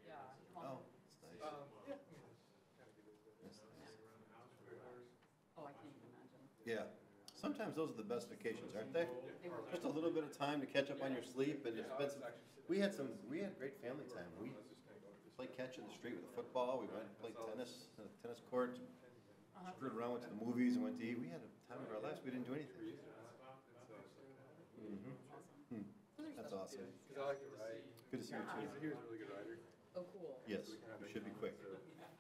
Yeah. Oh, it's nice. That's nice. Oh, I can't even imagine. Yeah. Sometimes those are the best vacations, aren't they? They were Just a little bit of time to catch up on your sleep and to spend some. We had great family time. We played catch in the street with a football. We went and played tennis on a tennis court. Screwed around, went to the movies and went to eat. We had a time of our lives. We didn't do anything. Mm-hmm. That's awesome. Good to see you too. He was a really good rider. Oh, cool. Yes, you should be quick.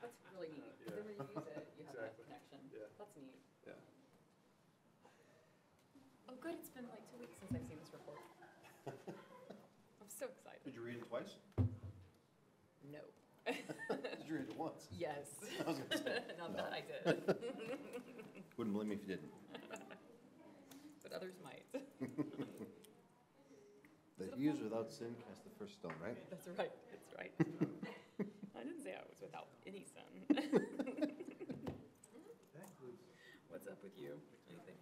That's really neat. Then when you use it, you have that connection. Yeah. That's neat. Yeah. Oh, good. It's been like 2 weeks since I've seen this report. I'm so excited. Did you read it twice? No. Did you read it once? Yes. I was gonna say, Not no. that I did. Wouldn't blame me if you didn't. But others might. The he is without sin cast the first stone, right? That's right. That's right. I didn't say I was without any sin. What's up with you? Anything?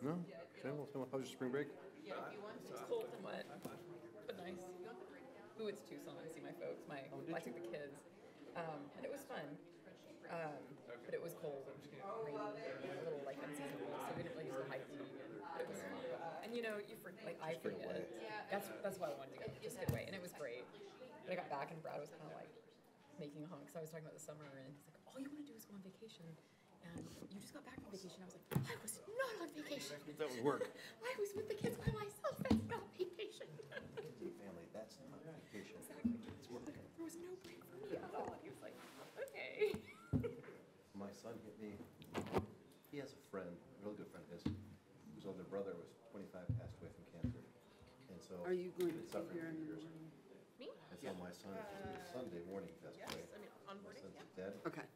No? Same old. How was your spring break? It's cold and wet, but nice. Ooh, it's Tucson. I see my folks. I took the kids, and it was fun. But it was cold and rainy and a little like unseasonable, so we didn't really just go hiking. But it was fun. And you know, I forget. That's why I wanted to go. Just get away, and it was great. But I got back and Brad was kind of like making a hunk. So I was talking about the summer, and he's like, "All you want to do is go on vacation." And you just got back from vacation. I was like, I was not on vacation. That would work. I was with the kids by myself. That's not vacation. Kids and family, that's not vacation. Exactly. It's work. There was no break for me at all. And he was like, okay. My son hit me. He has a friend, a real good friend of his, whose older brother was 25, passed away from cancer. And so Are you going to he's be been suffering here for in the years. morning? Me? And so my son, Sunday morning, passed away. I mean, My onboarding, son's yeah. dead. Okay.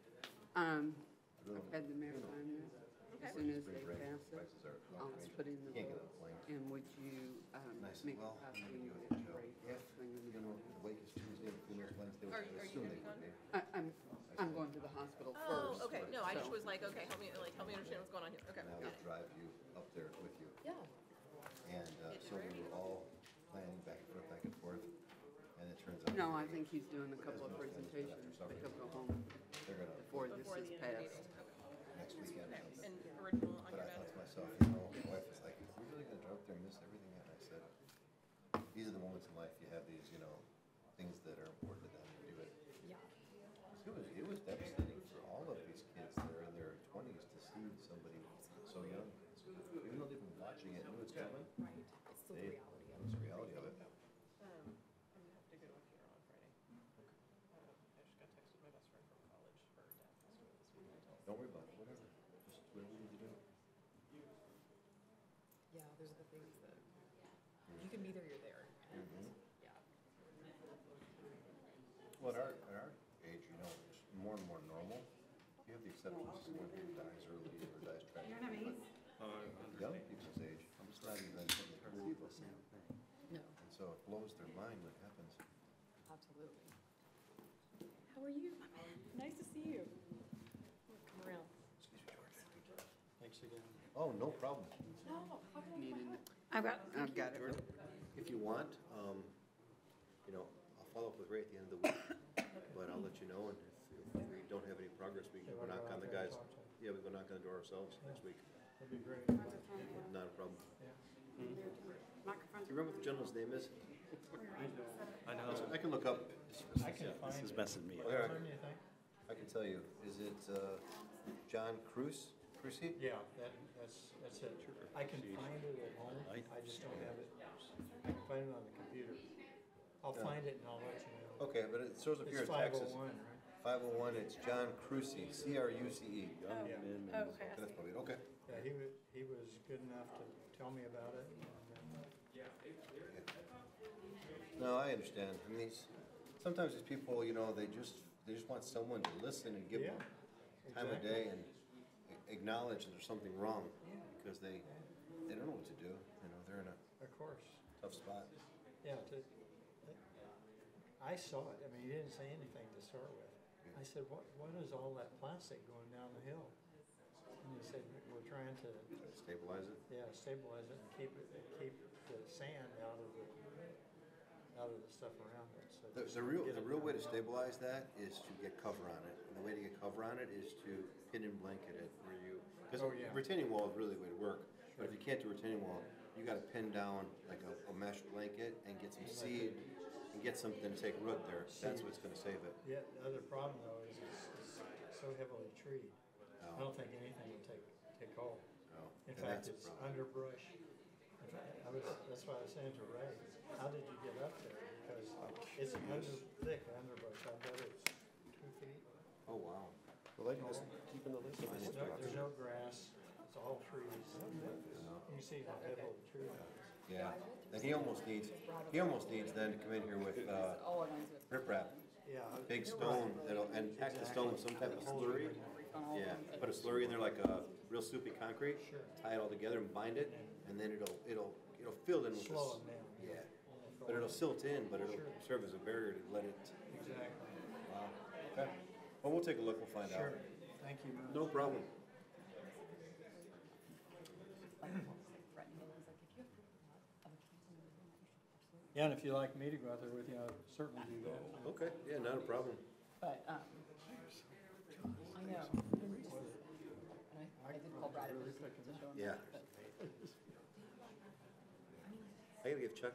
Really, I've had the mayor sign this. As soon as they spring break pass it, prices are I'll outrageous. put in the Can't get vote. on a plane. And would you And I said, make a well, I'm copy gonna do it and for Joe. write If, the thing in the you know, the wake is Tuesday, the funeral's Wednesday, Are which you I assume they gonna would be be. I'm going to the hospital Oh, first. okay, no, I just so- was like, okay, help me understand what's going on here, okay. And I would drive you up there with you. Yeah. And so we were all planning back and forth, and it turns out. No, I think he's doing a couple of presentations that he'll go home They're gonna, before this Before is the end of the passed. meeting, okay. next weekend or something. And original on But your I thought end? to myself, you know, my wife was like, are we really gonna drive up there and miss everything yet? And I said, these are the moments in life you have these, you know, things that are important to them and do it. Yeah. It was devastating for all of these kids that are in their 20s to see somebody so young. Even though they've been watching it, knew it's coming. Right. It's still the reality of It's the reality of it. I'm gonna have to go to a funeral on Friday. I just got texted my best friend from college. Her dad passed away this week. Don't worry about it, whatever. Just whatever you need to do. Yeah, those are the things that if you can be there, you're there. And yeah. Well, at our age, you know, it's more and more normal. You have the exceptions of someone who dies early or dies tragically. But young people's age, I'm just not even something they believe the same thing. No, And so it blows their mind what happens. absolutely. How are you? Nice to see you. Come around. Excuse me, George. Thanks again. Oh, no problem. No, how did I Needing it. find- I've got it. George, if you want, you know, I'll follow up with Ray at the end of the week. But I'll let you know, and if we don't have any progress, we can go knock on the guys. Yeah, we go knock on the door ourselves next week. That'd be great. Not a problem. Microphone. Do you remember what the gentleman's name is? I know. I can look up. I can find This is it. messing me up. What time do you think? I can tell you. Is it John Cruz? Crucy? Yeah, that's it. I can find it at home. I just don't have it. I can find it on the computer. I'll find it and I'll let you know. Okay, but it shows up here It's in Texas. 501, right? 501, it's John Crucy, C-R-U-C-E. Young Yeah. men Oh, and- okay. I That's see. probably it. Okay. Yeah, he was good enough to tell me about it. And, No, I understand. I mean, sometimes these people, you know, they just want someone to listen and give them time of day and acknowledge that there's something wrong because they don't know what to do. You know, they're in a of course. tough spot. Yeah, I saw it. I mean, he didn't say anything to start with. I said, what is all that plastic going down the hill? And he said, we're trying to, Stabilize it. stabilize it and keep the sand out of the out of the stuff around it, so. The just real, get the it real way to going. stabilize that is to get cover on it. And the way to get cover on it is to pin and blanket it where you, because Oh, yeah. retaining wall is really the way to work. But if you can't do retaining wall, you gotta pin down like a mesh blanket and get some seed and get something to take root there. That's what's gonna save it. Yeah, the other problem though is it's so heavily treed. I Oh. don't think anything will take hold. Oh, In and fact, that's a it's problem. underbrush. In fact, that's why I was saying to Ray, how did you get up there? Because it's thick underbrush. I bet it's 2 feet. Oh, wow. Well, they can just keep in the list. There's no grass. It's all trees. You see how heavily treed it is. Yeah, and he almost needs then to come in here with, All of mine's with. riprap, Yeah. big stone, and pack the stone with some type of slurry. Yeah, put a slurry in there like a real soupy concrete, Sure. tie it all together and bind it, and then it'll fill in with Slow this. them down. Yeah, but it'll silt in, but it'll serve as a barrier to let it, Exactly. wow, okay. Well, we'll take a look, we'll find out. Sure. Thank you. No problem. Yeah, and if you'd like me to go out there with you, I'll certainly do that. Okay, yeah, not a problem. But, I know. And I did call Brad to show him. Yeah. But I gotta give Chuck,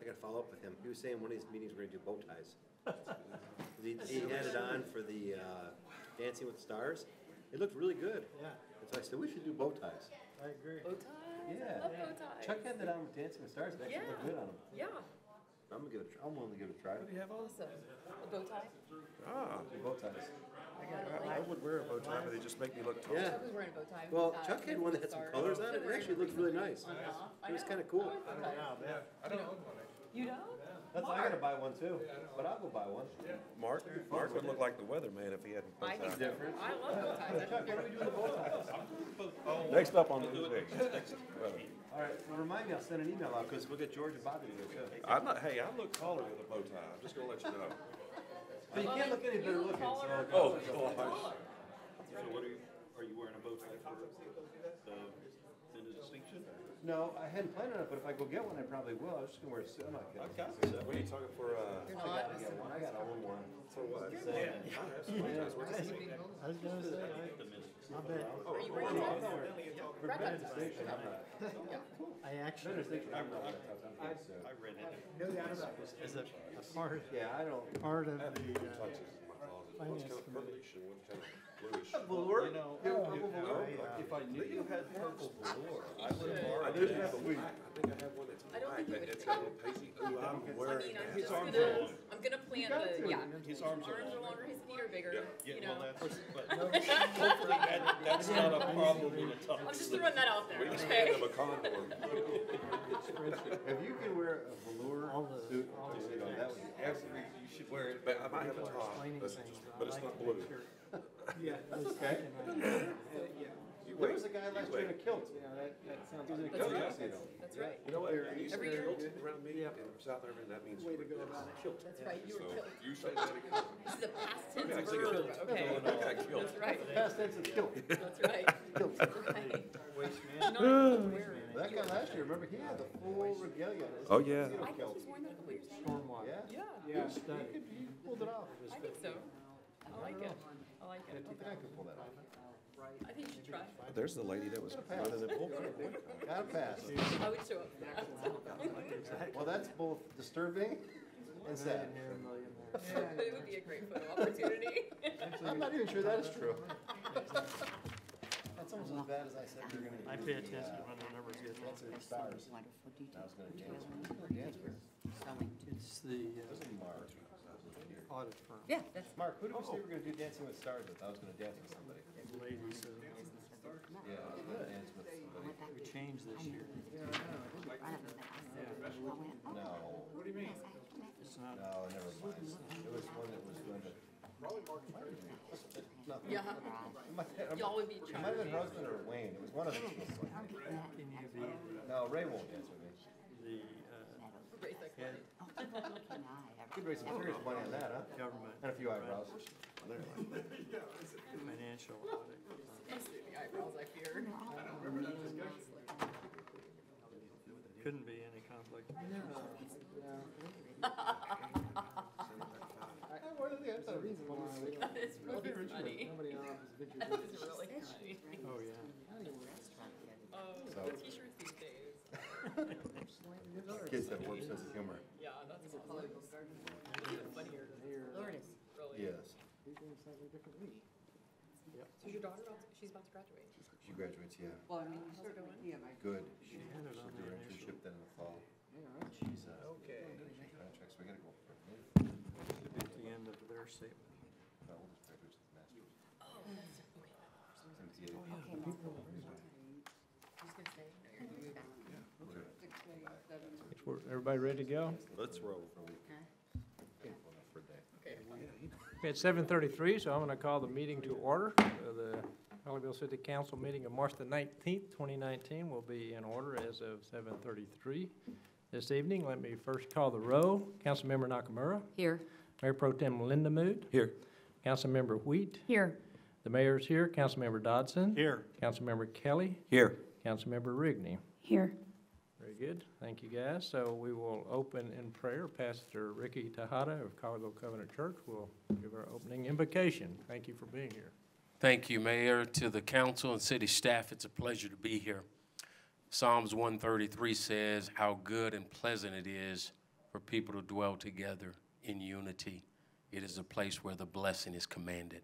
I gotta follow up with him. He was saying one of these meetings we're gonna do bow ties. He had it on for the Dancing with the Stars. It looked really good. Yeah, And so I said, we should do bow ties. I agree. bow ties? Yeah. I love bow ties. Chuck had that on with Dancing with the Stars. It actually looked Yeah. good on him. Yeah. I'm willing to give it a try. Awesome. A bow tie? Ah, Do bow ties. I would wear a bow tie, but they just make me look tall. Yeah. Chuck was wearing a bow tie. Well, Chuck had one that had some Stars. colors on it. It actually looked really nice. I It was know. kinda cool. I like bow ties. Yeah, I bet. You don't? That's, I gotta buy one too, but I'll go buy one. Mark would look like the weatherman if he hadn't. I think so. I love bow ties. I Chuck, think what do we do with the bow ties? Next up on the list. All right, well, remind me, I'll send an email out, because we'll get George and Bobby to do it too. I'm not, hey, I look taller with a bow tie. I'm just gonna let you know. But you can't look any better looking, so. Oh, So what are you wearing a bow tie for? In a distinction? No, I hadn't planned on it, but if I go get one, I probably will. I was just gonna wear a suit. I'm not kidding. What are you talking for, You're I not. gotta get one. I gotta own one. for what? So, I have some bow ties. What's the thing? I was gonna say, I bet, Are you wearing ties? For Red Brandon's ties. station, I'm not. I actually, Brandon's station, I'm not. So, I read it. as a part, yeah, I don't. part of the, Tuxes in my closet. One's finance kind of committee. purplish and one's kind of bluish. Velour? If I knew you had purple velour, I would have I borrowed do it. have one. I think I have one that's I don't black, think you but would it's tell. got a little pacey. Ooh, I'm I wearing mean, I'm that. just arms gonna, are long. I'm gonna plan the, yeah. His arms are longer, his feet are bigger, Yeah, you well, know. that's, but hopefully that's not a problem in a tough. I'm just throwing that out there, We just okay? hand him a condor. If you can wear a velour All the- suit, all the- you know, that would be Every, you should wear it. But I might have a top, explaining but things, but it's I not like to blue. make sure. Yeah, That's okay. You There wait. was a guy last year in a kilt. He was in a That's kilt right. tuxedo. That's right. You know what? You used to Every be year. killed around me in South Africa, that means. Way to go about it. That's right, you were So killed. you say that again. This is a past tense Yeah, I think verb, it's- okay? I got killed. That's right, Past tense of kilt. that's right. Kilt. That's right. Waste Not management. wearing. That guy last year, remember, he had the full regalia. on his Oh, yeah. tuxedo I think kilt. he's worn that a couple years ago. Stormwater. Yeah? Yeah, Study. He pulled it off. I think so. I like it. I like I it. don't think I could pull that off. I think you should try. There's the lady that was running the bull. Gotta pass. I would show up for that. Well, that's both disturbing and sad. But it would be a great photo opportunity. I'm not even sure that is true. That's almost as bad as I said you're gonna I do pay the, attention when the numbers get low. Dancing with the Stars. Wonderful I detail. was gonna dance with. Selling to It's the This is Mark. audit firm. Yeah, that's. Mark, who did we say we were gonna do Dancing with Stars with? I was gonna dance with somebody. Ladies, Yeah, I was gonna dance with somebody. we changed this year. No, It's not, no, never mind. It was one that was going to. Nothing. Yeah. It might have- Y'all would be It might have been trying. husband or Wayne. It was one of them. can you be No, Ray won't dance with me. the Raise that head Could raise some serious money on that, huh? government And a few eyebrows. financial audit firm? the eyebrows, I fear. Couldn't be any sounds like. There's a reason why we don't. It's really funny. Nobody in our office That ventures is really funny. Oh, yeah. Oh, t-shirts these days. Kids have a warped sense of humor. Yeah, that's awesome. It's even funnier. Lourdes. Really. Yes. We do something different than me. So your daughter, she's about to graduate. She graduates, yeah. Well, I mean, you certainly, yeah, like. Good. She'll do her internship then in the fall. Yeah, She's, Okay. she contracts, we gotta go for it. Should be at the end of their statement. My oldest graduates with masters. Oh, that's, okay. MPA. Okay, Mom. I was gonna say, no, you're gonna move back. Everybody ready to go? Let's roll. For a day. Okay. It's 7:33, so I'm going to call the meeting to order. The Colleyville City Council meeting of March the 19th, 2019 will be in order as of 7:33 this evening. Let me first call the roll. Councilmember Nakamura. Here. Mayor Pro Tem Lindamood. Here. Councilmember Wheat. Here. The mayor's here. Councilmember Dodson. Here. Councilmember Kelly. Here. Councilmember Rigney. Here. Very good. Thank you, guys. So we will open in prayer. Pastor Ricky Tejada of Colleyville Covenant Church will give our opening invocation. Thank you for being here. Thank you, Mayor. To the council and city staff, it's a pleasure to be here. Psalms 133 says how good and pleasant it is for people to dwell together in unity. It is a place where the blessing is commanded.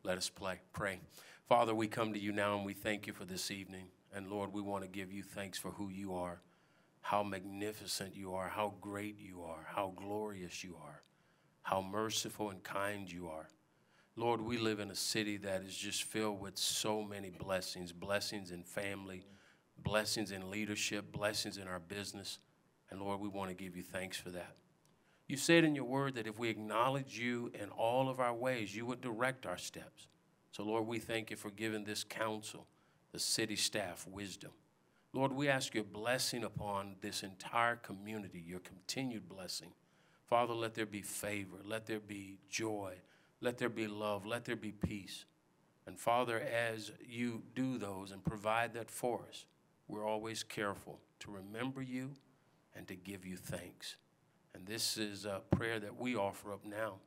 Let us pray. Father, we come to you now and we thank you for this evening. And Lord, we want to give you thanks for who you are, how magnificent you are, how great you are, how glorious you are, how merciful and kind you are. Lord, we live in a city that is just filled with so many blessings, blessings in family, blessings in leadership, blessings in our business. And Lord, we want to give you thanks for that. You said in your word that if we acknowledge you in all of our ways, you would direct our steps. So Lord, we thank you for giving this council, the city staff, wisdom. Lord, we ask your blessing upon this entire community, your continued blessing. Father, let there be favor, let there be joy, let there be love, let there be peace. And Father, as you do those and provide that for us, we're always careful to remember you and to give you thanks. And this is a prayer that we offer up now.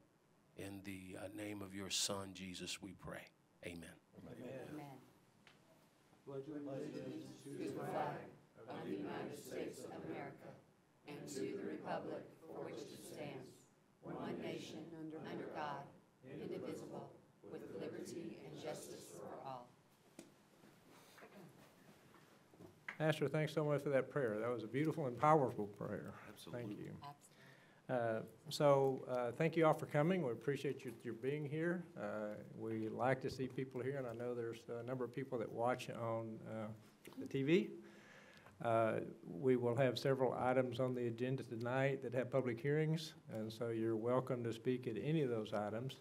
In the name of your Son, Jesus, we pray. Amen. Amen. Pledge allegiance To the flag of the United States of America and to the republic for which it stands, one nation, under God, indivisible, with liberty and justice for all. Pastor, thanks so much for that prayer. That was a beautiful and powerful prayer. Absolutely. Thank you. Thank you all for coming. We appreciate your being here. We like to see people here, and I know there's a number of people that watch on the TV. We will have several items on the agenda tonight that have public hearings, and so you're welcome to speak at any of those items.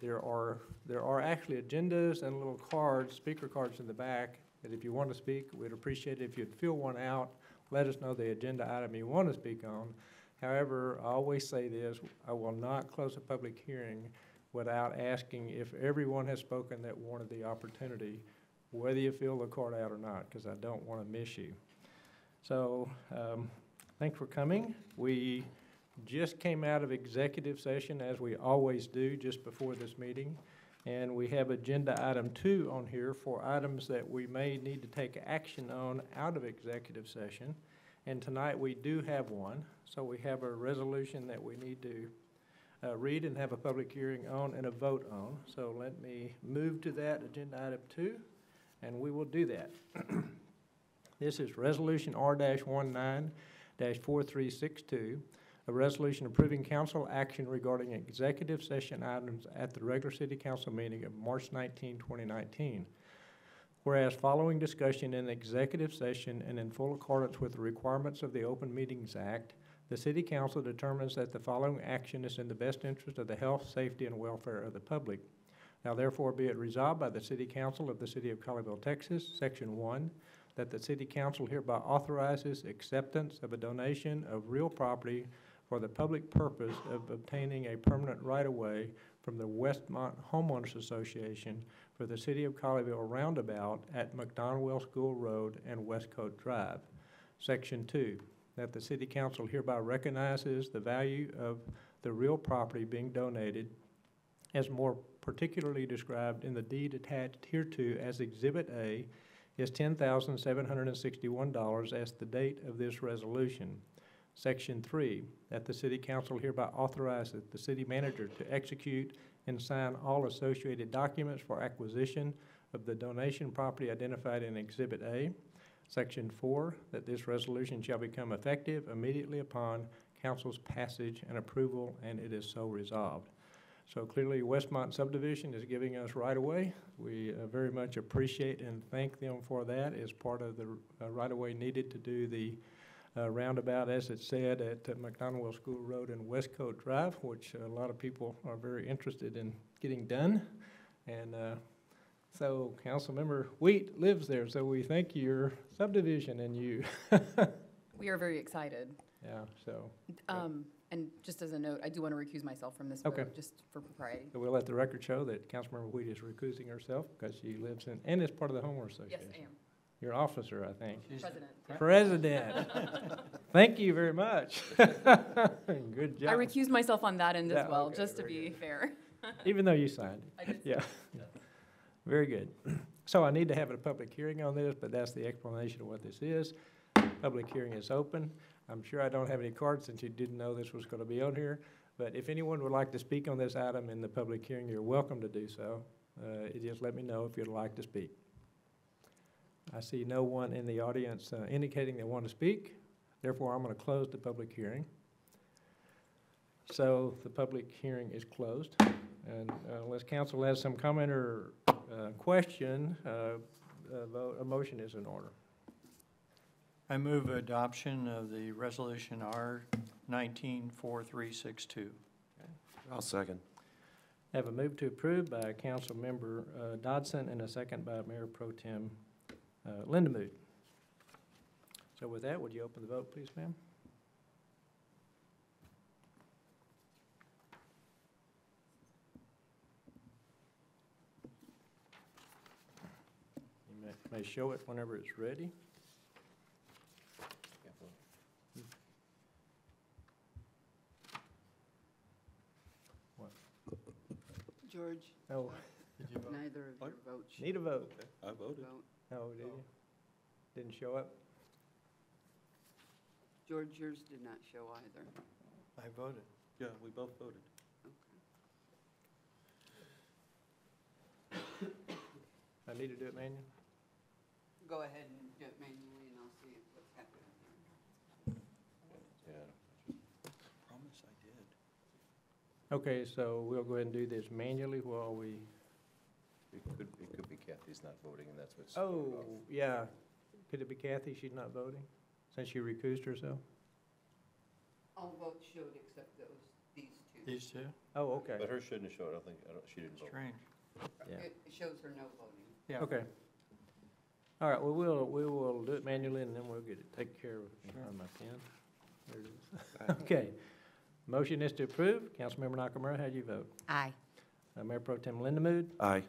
There are actually agendas and little cards, speaker cards in the back, that if you want to speak, we'd appreciate it if you'd fill one out. Let us know the agenda item you want to speak on. However, I always say this, I will not close a public hearing without asking if everyone has spoken that wanted the opportunity, whether you fill the card out or not, because I don't want to miss you. So, thanks for coming. We just came out of executive session, as we always do, just before this meeting. And we have agenda item 2 on here for items that we may need to take action on out of executive session. And tonight we do have one. So we have a resolution that we need to read and have a public hearing on and a vote on. So let me move to that, agenda item 2, and we will do that. This is Resolution R-19-4362, a resolution approving council action regarding executive session items at the regular city council meeting of March 19, 2019. Whereas following discussion in executive session and in full accordance with the requirements of the Open Meetings Act, the City Council determines that the following action is in the best interest of the health, safety, and welfare of the public. Now therefore be it resolved by the City Council of the City of Colleyville, Texas, Section 1, that the City Council hereby authorizes acceptance of a donation of real property for the public purpose of obtaining a permanent right-of-way from the Westmont Homeowners Association for the City of Colleyville roundabout at McDonaldville School Road and Westcote Drive. Section 2, that the City Council hereby recognizes the value of the real property being donated as more particularly described in the deed attached hereto as Exhibit A is $10,761 as the date of this resolution. Section 3, that the City Council hereby authorizes the city manager to execute and sign all associated documents for acquisition of the donation property identified in Exhibit A. Section 4, that this resolution shall become effective immediately upon council's passage and approval, and it is so resolved. So clearly, Westmont subdivision is giving us right-of-way. We very much appreciate and thank them for that as part of the right-of-way needed to do the roundabout, as it said, at McDonaldville School Road and Westcote Drive, which a lot of people are very interested in getting done. And so Councilmember Wheat lives there, so we thank your subdivision and you. We are very excited. Yeah, so. And just as a note, I do want to recuse myself from this Okay. vote, just for propriety. So we'll let the record show that Councilmember Wheat is recusing herself because she lives in, and is part of the homeowners Yes, association. I am. You're officer, I think. President. President. Thank you very much. Good job. I recused myself on that end as Yeah, well, okay, just to very be fair. Even though you signed it. I did. Yeah. Very good. So I need to have a public hearing on this, but that's the explanation of what this is. Public hearing is open. I'm sure I don't have any cards since you didn't know this was going to be on here. But if anyone would like to speak on this item in the public hearing, you're welcome to do so. Just let me know if you'd like to speak. I see no one in the audience indicating they want to speak. Therefore, I'm going to close the public hearing. So the public hearing is closed. And unless council has some comment or question, a motion is in order. I move adoption of the resolution R194362. I'll second. I have a move to approve by Councilmember Dodson and a second by Mayor Pro Tem Lindemood. So with that, would you open the vote, please, ma'am? You may show it whenever it's ready. George, Oh, neither of your votes need a vote. Okay, I voted. vote. Oh, did you? Didn't show up? George, yours did not show either. I voted. Yeah, we both voted. I need to do it manually? Go ahead and do it manually, and I'll see what's happening. Yeah. Promise I did. Okay, so we'll go ahead and do this manually while we, It could be Kathy's not voting, and that's what's. oh, yeah. Could it be Kathy? She's not voting, since she recused herself? All votes showed except these two. These two? Oh, okay. But hers shouldn't have showed, she didn't vote. Strange. Yeah. It shows her no voting. Yeah. Okay. All right, well, we will do it manually, and then we'll get it taken care of. On my pen. There it is. Okay. Motion is to approve. Councilmember Nakamura, how do you vote? Aye. Mayor Pro Tem Lindemood. Aye.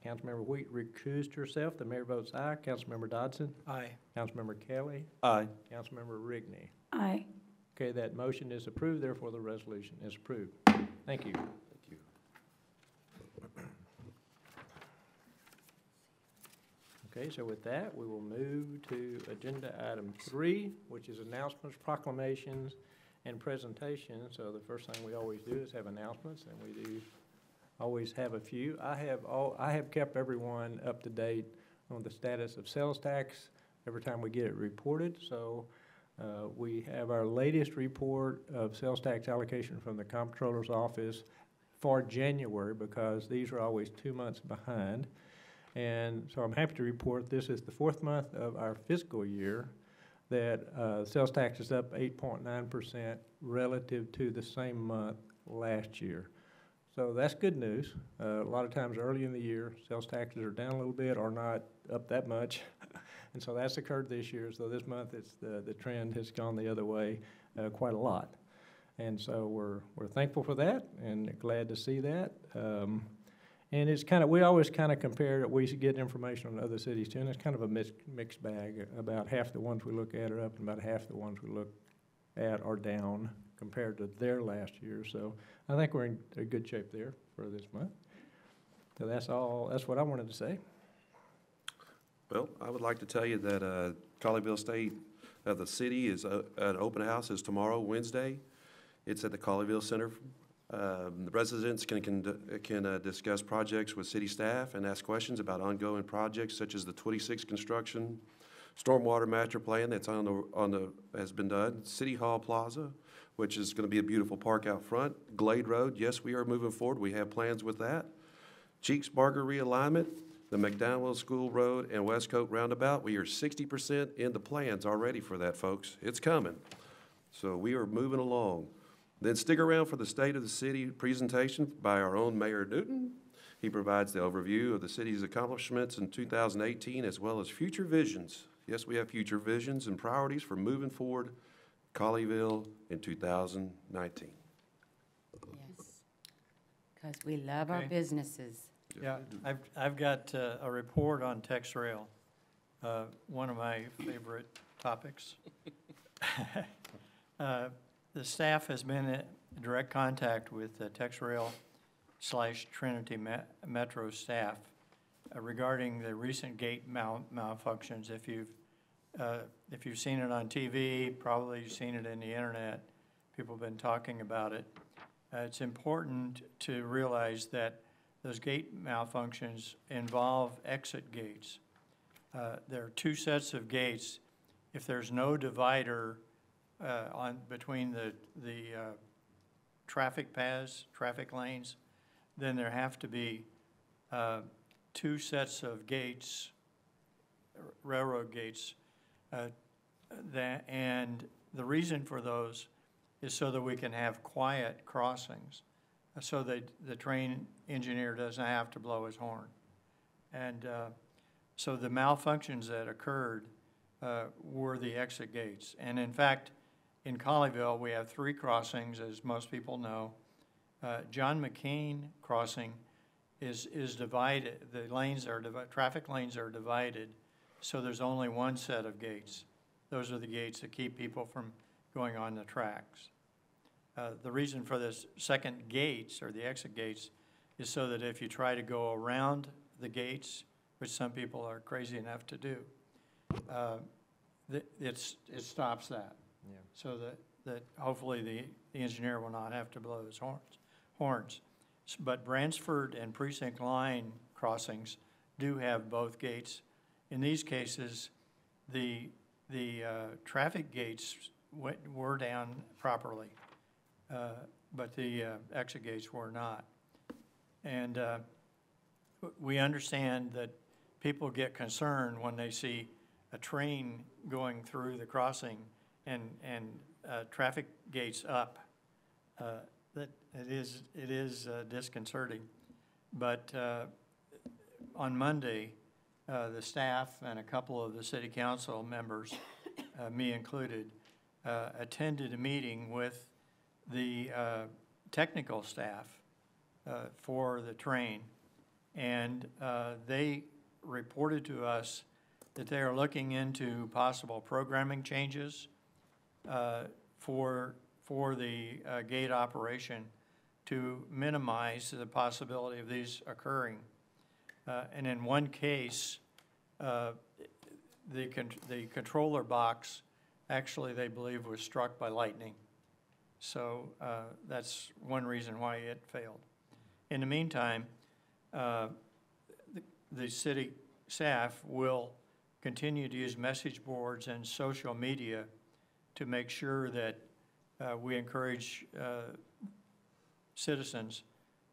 Councilmember Wheat recused herself. The mayor votes aye. Councilmember Dodson. Aye. Councilmember Kelly. Aye. Councilmember Rigney. Aye. Okay, that motion is approved, therefore the resolution is approved. Thank you. Thank you. Okay, so with that, we will move to agenda item 3, which is announcements, proclamations, and presentations. So the first thing we always do is have announcements, and we do always have a few. I have kept everyone up to date on the status of sales tax every time we get it reported. So we have our latest report of sales tax allocation from the comptroller's office for January, because these are always 2 months behind. And so I'm happy to report this is the 4th month of our fiscal year that sales tax is up 8.9% relative to the same month last year. So that's good news. A lot of times early in the year, sales taxes are down a little bit or not up that much. And so that's occurred this year. So this month, it's the trend has gone the other way quite a lot. And so we're thankful for that and glad to see that. And it's kind of, we always kind of compare, we get information on other cities too, and it's kind of a mixed bag. About half the ones we look at are up, and about half the ones we look at are down compared to their last year. So I think we're in a good shape there for this month. So that's all, that's what I wanted to say. Well, I would like to tell you that Colleyville State, the city is, an open house is tomorrow, Wednesday. It's at the Colleyville Center. The residents can discuss projects with city staff and ask questions about ongoing projects such as the 26 construction, stormwater master plan that's has been done, City Hall Plaza, which is going to be a beautiful park out front, Glade Road. Yes, we are moving forward. We have plans with that. Cheeks Barger realignment, the McDowell School Road and Westcote Roundabout. We are 60% in the plans already for that, folks. It's coming. So we are moving along. Then stick around for the State of the City presentation by our own Mayor Newton. He provides the overview of the city's accomplishments in 2018 as well as future visions. Yes, we have future visions and priorities for moving forward Colleyville in 2019. Yes, because we love our Okay. businesses. Yeah, I've got a report on Tex Rail, one of my favorite topics. The staff has been in direct contact with Tex Rail / Trinity Metro staff regarding the recent gate malfunctions. If you've seen it on TV, probably you've seen it in the internet, people have been talking about it. It's important to realize that those gate malfunctions involve exit gates. There are two sets of gates. If there's no divider between the traffic paths, traffic lanes, then there have to be two sets of gates, railroad gates, and the reason for those is so that we can have quiet crossings, so that the train engineer doesn't have to blow his horn. And so the malfunctions that occurred were the exit gates. And in fact, in Colleyville, we have 3 crossings, as most people know. John McCain crossing is divided. The lanes are traffic lanes are divided, so there's only one set of gates. Those are the gates that keep people from going on the tracks. The reason for this second gates, or the exit gates, is so that if you try to go around the gates, which some people are crazy enough to do, it stops that. Yeah. So that hopefully the engineer will not have to blow his horns. But Bransford and Precinct Line crossings do have both gates. In these cases, the traffic gates were down properly, but the exit gates were not. And we understand that people get concerned when they see a train going through the crossing and traffic gates up. That it is disconcerting. But on Monday, the staff and a couple of the city council members, me included, attended a meeting with the technical staff for the train, and they reported to us that they are looking into possible programming changes for the gate operation to minimize the possibility of these occurring. And in one case, the controller box actually, they believe, was struck by lightning. So that's one reason why it failed. In the meantime, the city staff will continue to use message boards and social media to make sure that we encourage citizens,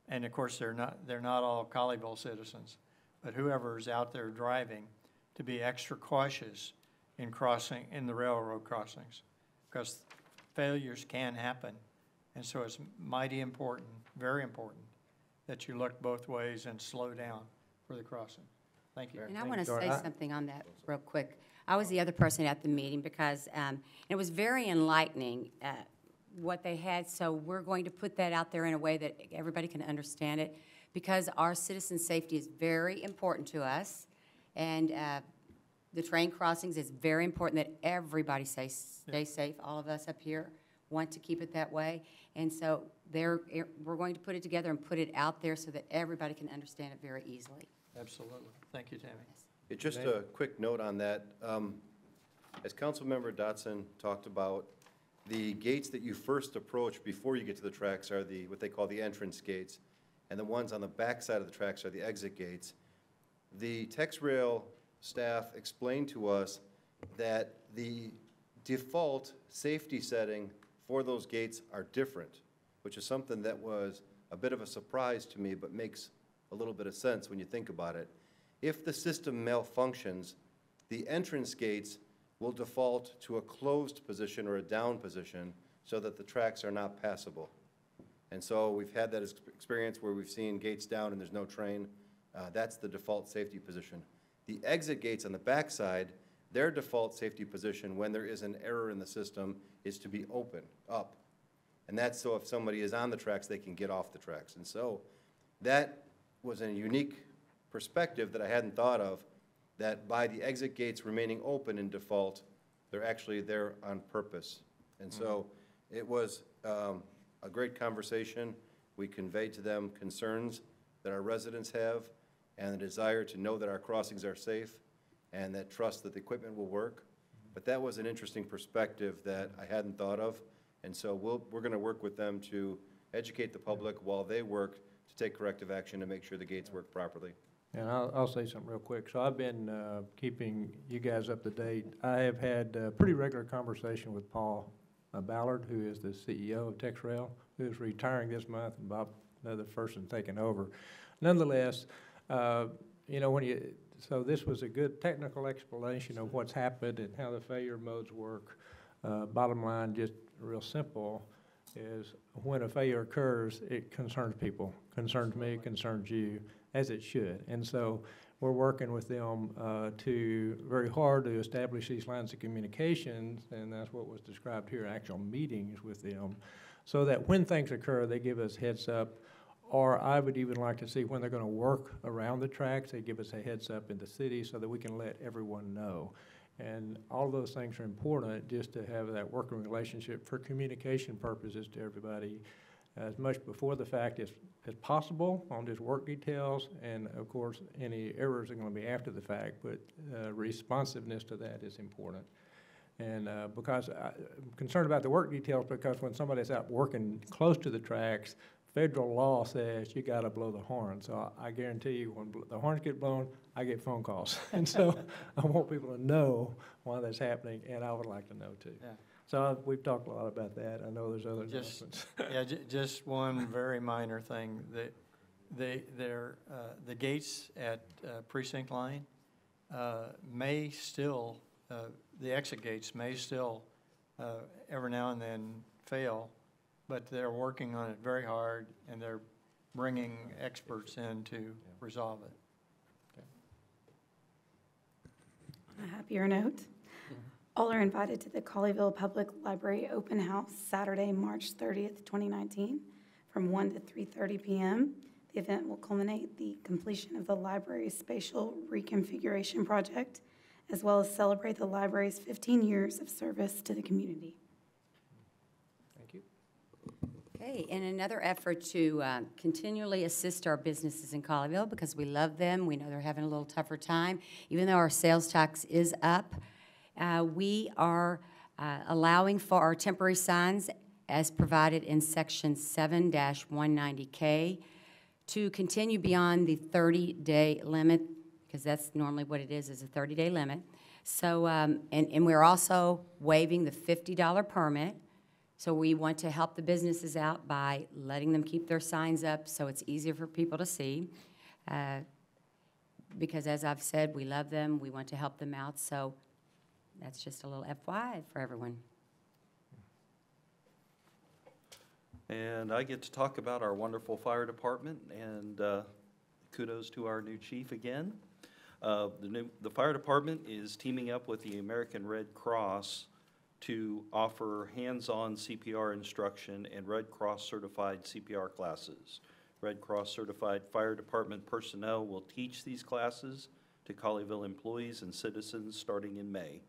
and of course they're not all Colleyville citizens, but whoever's out there driving, to be extra cautious in crossing in the railroad crossings, because failures can happen, and so it's mighty important, very important, that you look both ways and slow down for the crossing. Thank you. And I want to say something on that real quick. I was the other person at the meeting because it was very enlightening what they had, so we're going to put that out there in a way that everybody can understand it. because our citizen safety is very important to us, and the train crossings is very important that everybody stay safe. All of us up here want to keep it that way, and so we're going to put it together and put it out there so that everybody can understand it very easily. Absolutely. Thank you, Tammy. Just a quick note on that. As Councilmember Dotson talked about, the gates that you first approach before you get to the tracks are what they call the entrance gates, and the ones on the back side of the tracks are the exit gates. The TexRail staff explained to us that the default safety setting for those gates are different, which is something that was a bit of a surprise to me, but makes a little bit of sense when you think about it. If the system malfunctions, the entrance gates will default to a closed position or a down position so that the tracks are not passable. And so we've had that experience where we've seen gates down and there's no train. That's the default safety position. The exit gates on the backside, their default safety position when there is an error in the system is to be open, up. And that's so if somebody is on the tracks, they can get off the tracks. And so that was a unique perspective that I hadn't thought of, that by the exit gates remaining open in default, they're actually there on purpose. And so it was a great conversation. We conveyed to them concerns that our residents have and the desire to know that our crossings are safe and that trust that the equipment will work. But that was an interesting perspective that I hadn't thought of. And so we're going to work with them to educate the public while they work to take corrective action to make sure the gates work properly. And I'll say something real quick. So I've been keeping you guys up to date. I have had a pretty regular conversation with Paul Ballard, who is the CEO of TexRail, who is retiring this month, and Bob, another person taking over. Nonetheless, you know, so this was a good technical explanation of what's happened and how the failure modes work. Bottom line, just real simple, is when a failure occurs, it concerns people, concerns me, concerns you, as it should. And so we're working with them very hard to establish these lines of communications, and that's what was described here, actual meetings with them, so that when things occur, they give us heads up. Or I would even like to see when they're going to work around the tracks, they give us a heads up in the city so that we can let everyone know. And all those things are important, just to have that working relationship for communication purposes to everybody as much before the fact as possible on just work details. And of course, any errors are going to be after the fact, but responsiveness to that is important. And because I'm concerned about the work details, because when somebody's out working close to the tracks, federal law says you got to blow the horn. So I guarantee you, when the horns get blown, I get phone calls. And so I want people to know why that's happening, and I would like to know too. Yeah. So we've talked a lot about that. I know there's other announcements. Yeah, just one very minor thing. The gates at Precinct Line may still, the exit gates may still every now and then fail, but they're working on it very hard, and they're bringing experts in to resolve it. On a happier note, all are invited to the Colleyville Public Library Open House Saturday, March 30th, 2019, from 1 to 3:30 p.m. The event will culminate the completion of the library's spatial reconfiguration project, as well as celebrate the library's 15 years of service to the community. Thank you. Okay, in another effort to continually assist our businesses in Colleyville, because we love them, we know they're having a little tougher time, even though our sales tax is up, we are allowing for our temporary signs as provided in Section 7-190K to continue beyond the 30-day limit, because that's normally what it is a 30-day limit. So, and we're also waiving the $50 permit. So we want to help the businesses out by letting them keep their signs up so it's easier for people to see. Because as I've said, we love them, we want to help them out, so that's just a little FYI for everyone. And I get to talk about our wonderful fire department, and kudos to our new chief again. The fire department is teaming up with the American Red Cross to offer hands-on CPR instruction and Red Cross certified CPR classes Red Cross certified fire department personnel will teach these classes to Colleyville employees and citizens starting in May.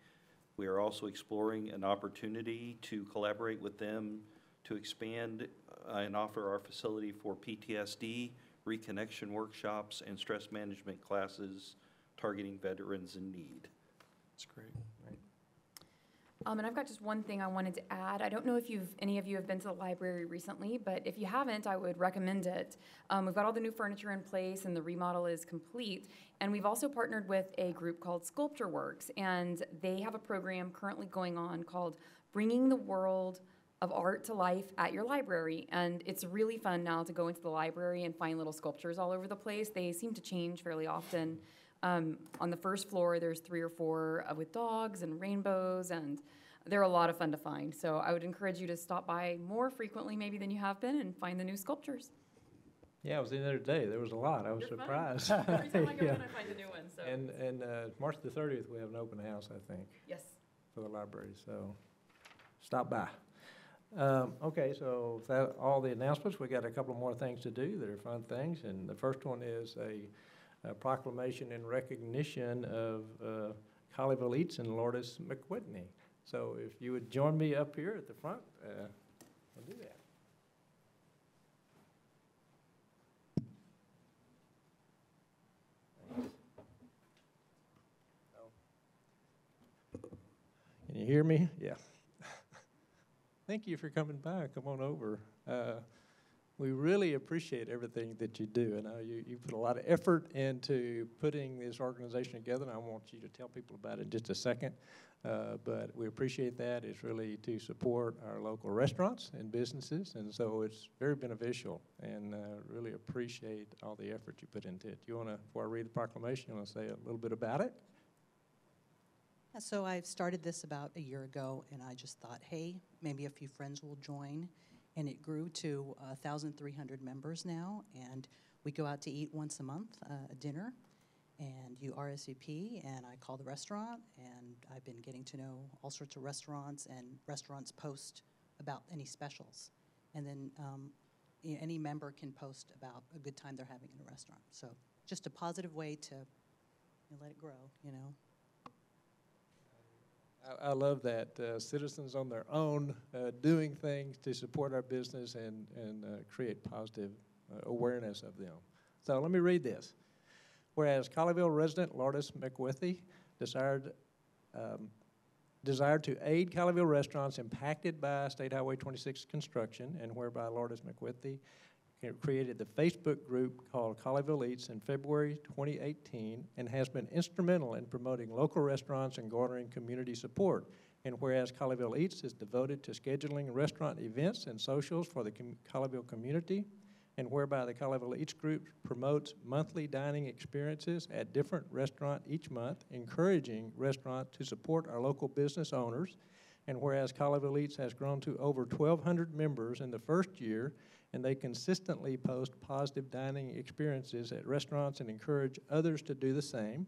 We are also exploring an opportunity to collaborate with them to expand and offer our facility for PTSD, reconnection workshops, and stress management classes targeting veterans in need. That's great. And I've got just one thing I wanted to add. I don't know if any of you have been to the library recently, but if you haven't, I would recommend it. We've got all the new furniture in place and the remodel is complete. And we've also partnered with a group called Sculpture Works, and they have a program currently going on called Bringing the World of Art to Life at Your Library. And it's really fun now to go into the library and find little sculptures all over the place. They seem to change fairly often. On the first floor, there's 3 or 4 with dogs and rainbows, and they're a lot of fun to find. So I would encourage you to stop by more frequently maybe than you have been and find the new sculptures. Yeah, I was in there today. There was a lot. I was They're fun. surprised. Every time I go Yeah. in, I find a new one. So. And March the 30th, we have an open house, I think, Yes. for the library, so stop by. Okay, so that, all the announcements, we got a couple more things to do that are fun things, and the first one is a proclamation in recognition of Colleyville Eats and Lourdes McWhitney. So if you would join me up here at the front, we'll do that. Can you hear me? Yeah. Thank you for coming by. Come on over. We really appreciate everything that you do. I know you put a lot of effort into putting this organization together, and I want you to tell people about it in just a second. But we appreciate that. It's really to support our local restaurants and businesses, and so it's very beneficial, and really appreciate all the effort you put into it. You want to, before I read the proclamation, you want to say a little bit about it? Yeah, so I've started this about a year ago, and I just thought, hey, maybe a few friends will join. And it grew to 1,300 members now, and we go out to eat once a month, a dinner, and you RSVP, and I call the restaurant, and I've been getting to know all sorts of restaurants, and restaurants post about any specials. And then any member can post about a good time they're having in a restaurant. So just a positive way to let it grow, you know. I love that, citizens on their own doing things to support our business and create positive awareness of them. So let me read this. Whereas Colleyville resident Lourdes McWhitney desired to aid Colleyville restaurants impacted by State Highway 26 construction, and whereby Lourdes McWhitney created the Facebook group called Colleyville Eats in February 2018 and has been instrumental in promoting local restaurants and garnering community support. And whereas Colleyville Eats is devoted to scheduling restaurant events and socials for the Colleyville community, and whereby the Colleyville Eats group promotes monthly dining experiences at different restaurants each month, encouraging restaurants to support our local business owners, and whereas Colleyville Eats has grown to over 1,200 members in the first year, and they consistently post positive dining experiences at restaurants and encourage others to do the same.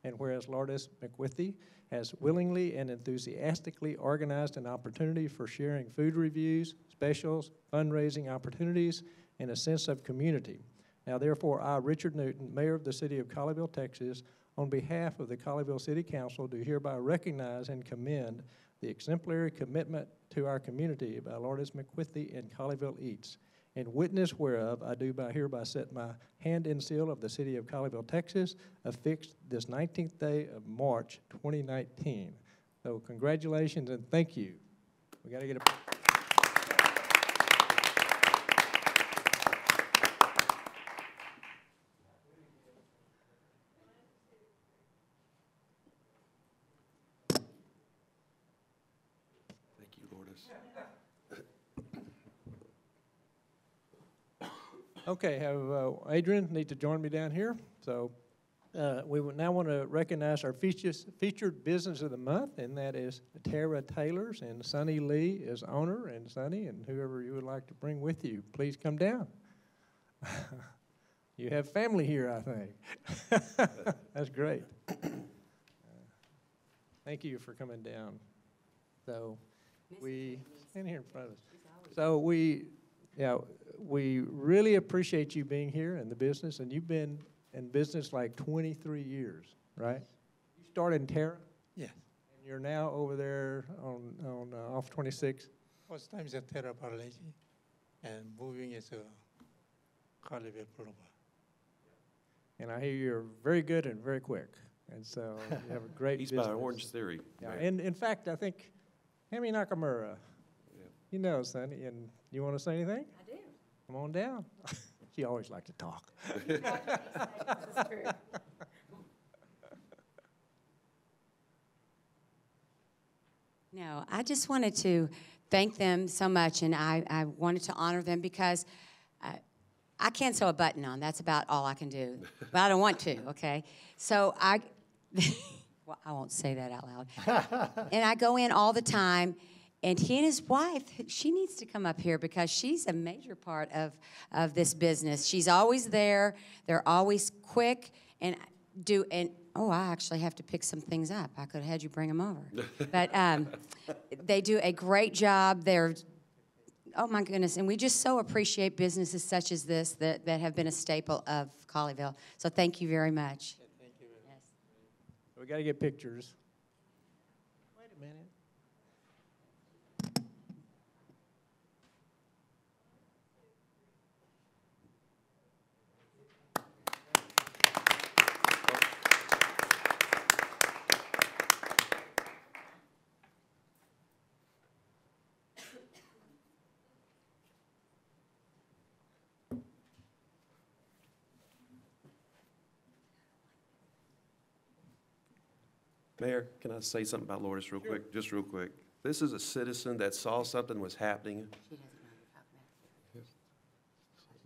And whereas Lourdes McWhitney has willingly and enthusiastically organized an opportunity for sharing food reviews, specials, fundraising opportunities, and a sense of community. Now therefore, I, Richard Newton, Mayor of the City of Colleyville, Texas, on behalf of the Colleyville City Council, do hereby recognize and commend the exemplary commitment to our community by Lourdes McWhitney and Colleyville Eats. In witness whereof, I do hereby set my hand and seal of the City of Colleyville, Texas, affixed this 19th day of March 2019. So congratulations and thank you. We got to get a... Thank you, Lourdes. Okay, have Adrian need to join me down here. So we would now want to recognize our featured business of the month, and that is Tara Taylor's, and Sonny Lee is owner, and Sonny and whoever you would like to bring with you, please come down. You have family here, I think. That's great. Thank you for coming down. So we stand here in front of us. So we Yeah, we really appreciate you being here in the business, and you've been in business like 23 years, right? You started in Terra, Yeah. and you're now over there on off 26. First time is a Terra Paraleji, and moving is a Colleyville Proba. And I hear you're very good and very quick, and so you have a great He's business. by Orange Theory. Yeah, Mayor. and in fact, I think Hemi Nakamura, Yeah. you know, Sonny, and you want to say anything? I do. Come on down. She always likes to talk. This is true. No, I just wanted to thank them so much, and I wanted to honor them because I can't sew a button on. That's about all I can do. But I don't want to, okay? So well, I won't say that out loud. And I go in all the time, and he and his wife, she needs to come up here because she's a major part of this business. She's always there. They're always quick and oh, I actually have to pick some things up. I could have had you bring them over. But they do a great job. Oh, my goodness. And we just so appreciate businesses such as this that have been a staple of Colleyville. So thank you very much. Thank you very much. Yes. We got to get pictures. Wait a minute. Mayor, can I say something about Lourdes real quick? Just real quick. This is a citizen that saw something was happening, She doesn't know you're talking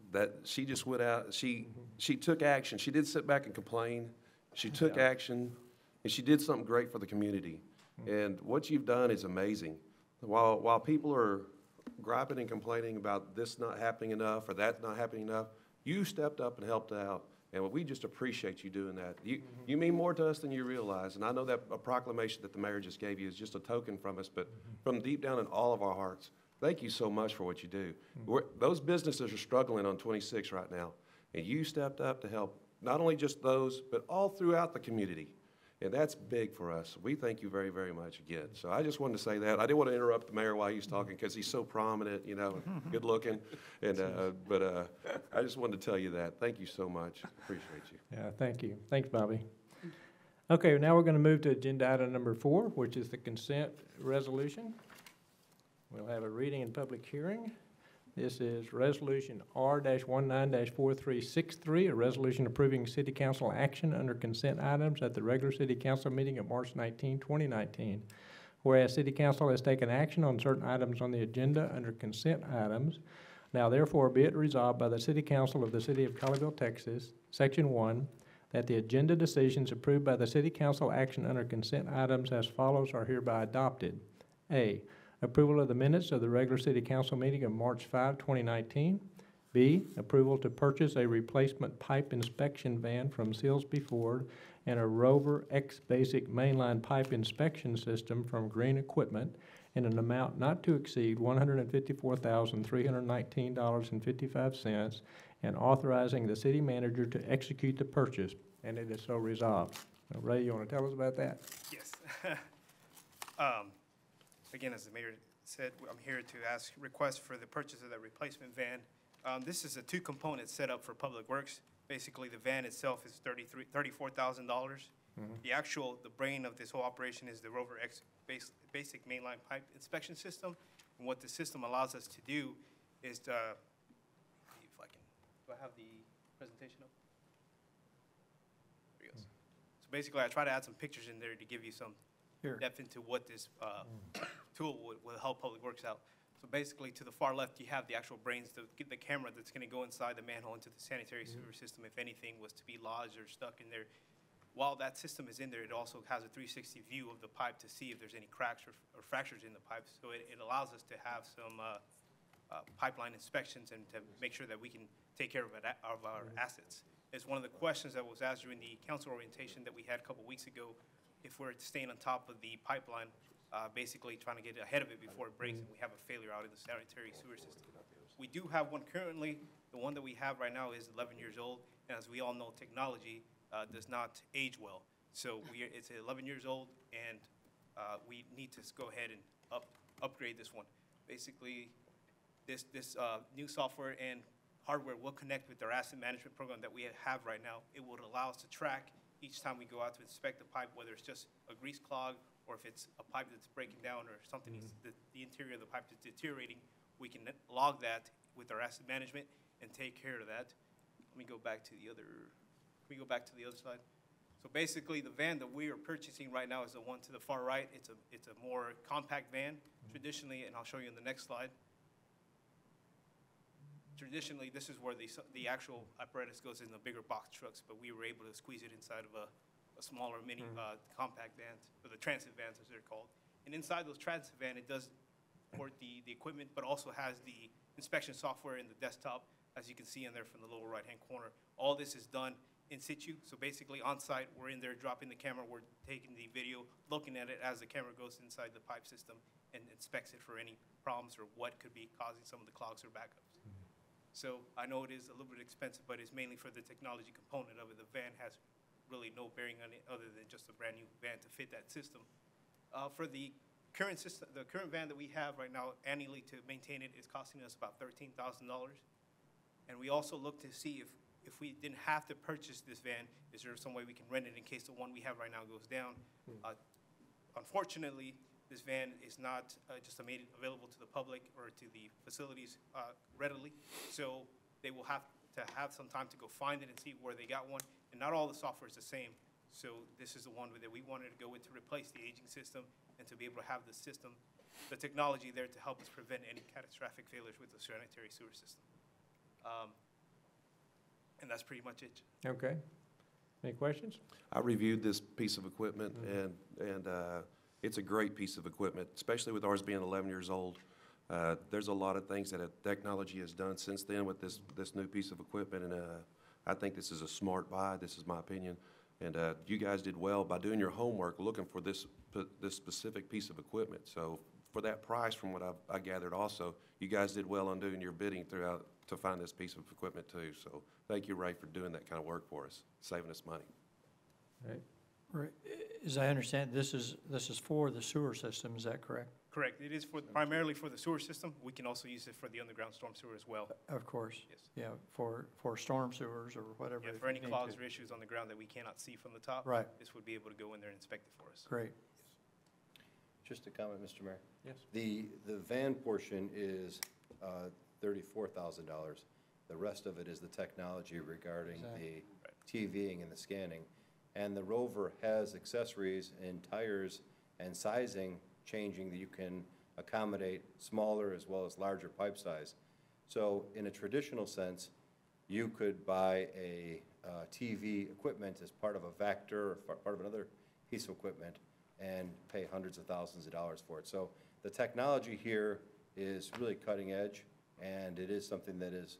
about. that she just went out, she took action. She did sit back and complain. She took action, and she did something great for the community. And what you've done is amazing. While people are griping and complaining about this not happening enough or that not happening enough, you stepped up and helped out. And we just appreciate you doing that. You mean more to us than you realize. And I know that a proclamation that the mayor just gave you is just a token from us, but from deep down in all of our hearts, thank you so much for what you do. Those businesses are struggling on 26 right now, and you stepped up to help not only just those, but all throughout the community. And that's big for us. We thank you very, very much again. So I just wanted to say that. I didn't want to interrupt the mayor while he was talking because he's so prominent, you know, good looking. And, but I just wanted to tell you that. Thank you so much. Appreciate you. Yeah, thank you. Thanks, Bobby. Okay, now we're going to move to agenda item number 4, which is the consent resolution. We'll have a reading and public hearing. This is Resolution R-19-4363, a resolution approving city council action under consent items at the regular city council meeting of March 19, 2019. Whereas city council has taken action on certain items on the agenda under consent items, now therefore be it resolved by the city council of the city of Colleyville, Texas, Section 1, that the agenda decisions approved by the city council action under consent items as follows are hereby adopted. A, approval of the minutes of the regular city council meeting of March 5, 2019. B, approval to purchase a replacement pipe inspection van from Sealsby Ford and a Rover X Basic mainline pipe inspection system from Green Equipment in an amount not to exceed $154,319.55 and authorizing the city manager to execute the purchase, and it is so resolved. Now, Ray, you want to tell us about that? Yes. Again, as the mayor said, I'm here to ask request for the purchase of that replacement van. This is a two-component setup for Public Works. Basically, the van itself is $34,000. The brain of this whole operation is the Rover X Basic mainline pipe inspection system. And what the system allows us to do is to, if I can, do I have the presentation up? There it goes. So basically, I try to add some pictures in there to give you some depth into what this tool will help Public Works out. So basically, to the far left, you have the actual brains, the camera that's going to go inside the manhole into the sanitary sewer system if anything was to be lodged or stuck in there. While that system is in there, it also has a 360 view of the pipe to see if there's any cracks or fractures in the pipe. So it allows us to have some pipeline inspections and to make sure that we can take care of our assets. It's one of the questions that was asked during the council orientation that we had a couple weeks ago, if we're staying on top of the pipeline basically trying to get ahead of it before it breaks and we have a failure out in the sanitary sewer system. We do have one currently. The one that we have right now is 11 years old, and as we all know, technology does not age well. So it's 11 years old, and we need to go ahead and upgrade this one. Basically, this new software and hardware will connect with our asset management program that we have right now. It will allow us to track each time we go out to inspect the pipe, whether it's just a grease clog or if it's a pipe that's breaking down or something, the interior of the pipe is deteriorating. We can log that with our asset management and take care of that. Let me go back to the other, can we go back to the other slide? So basically, the van that we are purchasing right now is the one to the far right. It's a more compact van. Traditionally, and I'll show you in the next slide. Traditionally, this is where the actual apparatus goes in the bigger box trucks, but we were able to squeeze it inside of a smaller mini compact vans, or the transit vans as they're called. And inside those transit van, it does support the equipment, but also has the inspection software in the desktop, as you can see in there from the lower right-hand corner. All this is done in situ, so basically on-site, we're in there dropping the camera, we're taking the video, looking at it as the camera goes inside the pipe system and inspects it for any problems or what could be causing some of the clogs or backups. So I know it is a little bit expensive, but it's mainly for the technology component of it. The van has really no bearing on it other than just a brand new van to fit that system. For the current system, the current van that we have right now, annually to maintain it is costing us about $13,000. And we also look to see if we didn't have to purchase this van, is there some way we can rent it in case the one we have right now goes down? Unfortunately, this van is not just made available to the public or to the facilities readily, so they will have to have some time to go find it and see where they got one, and not all the software is the same. So this is the one that we wanted to go with to replace the aging system and to be able to have the system, the technology there to help us prevent any catastrophic failures with the sanitary sewer system. And that's pretty much it. Okay. Any questions? I reviewed this piece of equipment, and it's a great piece of equipment, especially with ours being 11 years old. There's a lot of things that technology has done since then with this new piece of equipment, and I think this is a smart buy. This is my opinion. And you guys did well by doing your homework, looking for this specific piece of equipment. So for that price, from what I gathered also, you guys did well on doing your bidding throughout to find this piece of equipment too. So thank you, Ray, for doing that kind of work for us, saving us money. Right. Right. As I understand, this is for the sewer system, is that correct? Correct. It is primarily for the sewer system. We can also use it for the underground storm sewer as well. Of course. Yes. Yeah, for storm sewers or whatever. Yeah, if for any you need clogs to. or issues on the ground that we cannot see from the top. Right. This would be able to go in there and inspect it for us. Great. Just a comment, Mr. Mayor. Yes. The van portion is $34,000. The rest of it is the technology regarding the TVing and the scanning. And the Rover has accessories and tires and sizing changing that you can accommodate smaller as well as larger pipe size. So in a traditional sense, you could buy a TV equipment as part of a Vector or part of another piece of equipment and pay hundreds of thousands of dollars for it. So the technology here is really cutting edge, and it is something that is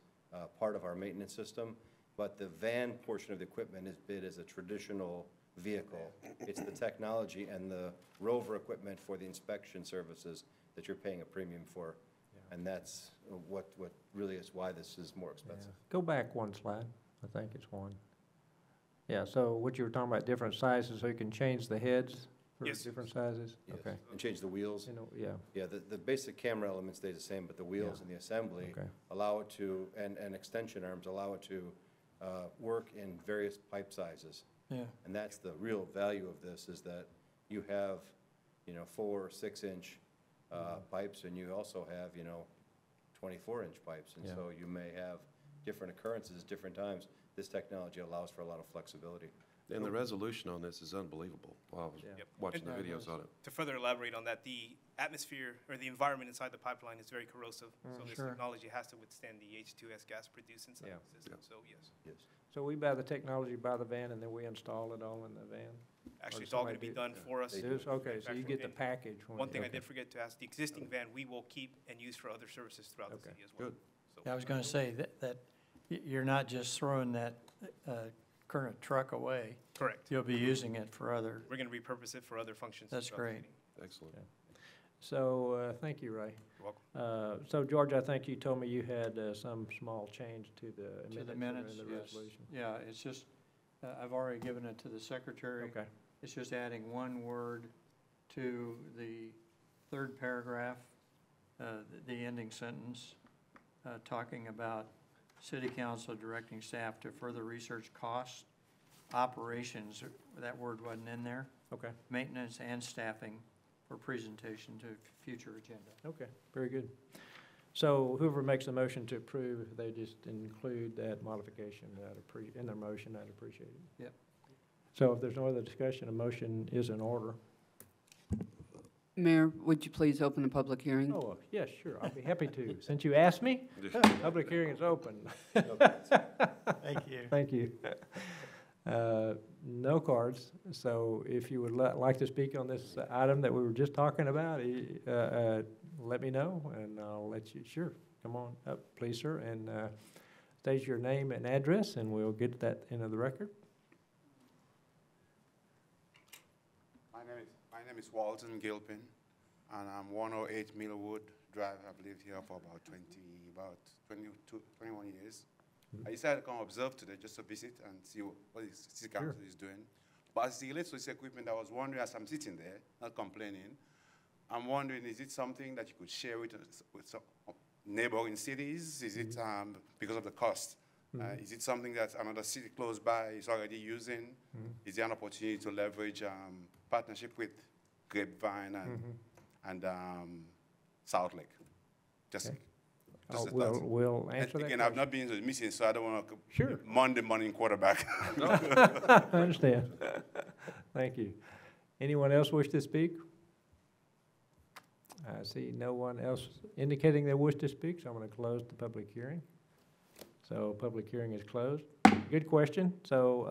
part of our maintenance system. But the van portion of the equipment is bid as a traditional vehicle. It's the technology and the Rover equipment for the inspection services that you're paying a premium for. And that's what really is why this is more expensive. Go back one slide. I think it's one. Yeah, so what you were talking about, different sizes, so you can change the heads for Yes. different sizes? Yes. Okay. And change the wheels. You know, yeah, Yeah, the basic camera element stays the same, but the wheels Yeah. and the assembly Okay. allow it to, and extension arms allow it to work in various pipe sizes. Yeah. And that's the real value of this, is that you have, 4 or 6 inch pipes, and you also have, 24-inch pipes. And Yeah. so you may have different occurrences, different times. This technology allows for a lot of flexibility. And the resolution on this is unbelievable. While I was Yeah. Yep. watching the And videos on it. to further elaborate on that, the atmosphere or the environment inside the pipeline is very corrosive. So this Sure. technology has to withstand the H2S gas produced inside Yeah. the system. So yes, Yes. So we buy the technology, buy the van, and then we install it all in the van? actually, Or it's all going to somebody be do- done for us. They It is? Okay, so you get the And package. when- One thing I okay. did forget to ask, the existing van, we will keep and use for other services throughout the Okay. city as well. Good. So Yeah, I was going to say that you're not just throwing that current truck away. correct. You'll be using it for other, We're going to repurpose it for other functions. That's throughout the great. city. Excellent. Okay. So, thank you, Ray. You're welcome. So, George, I think you told me you had some small change to the To the minutes minutes, or in the yes. resolution. Yeah, it's just, I've already given it to the secretary. Okay. It's just adding one word to the third paragraph, the ending sentence, talking about city council directing staff to further research costs, operations, that word wasn't in there, Okay. maintenance and staffing for presentation to future agenda. Okay, very good. So whoever makes the motion to approve, if they just include that modification, in their motion, I'd appreciate it. Yep. So if there's no other discussion, a motion is in order. Mayor, would you please open the public hearing? Oh, yes, sure, I'll be happy to. Since you asked me, public hearing is open. Thank you. Thank you. No cards, so if you would like to speak on this item that we were just talking about, let me know, and I'll let you, sure, come on up, please, sir, and state your name and address, and we'll get that into the record. My name is Walton Gilpin, and I'm 108 Millwood Drive. I've lived here for about 21 years. I decided to come observe today just to visit and see what the city council is doing. But as it relates to this equipment, I was wondering, as I'm sitting there, not complaining, I'm wondering, is it something that you could share with some neighboring cities? Is it because of the cost? Is it something that another city close by is already using? Is there an opportunity to leverage partnership with Grapevine and South Lake? Just We'll answer that. Again, I've not been to the meeting, so I don't want to Sure. Monday morning quarterback. I understand. Thank you. Anyone else wish to speak? I see no one else indicating they wish to speak, so I'm going to close the public hearing. So public hearing is closed. Good question. So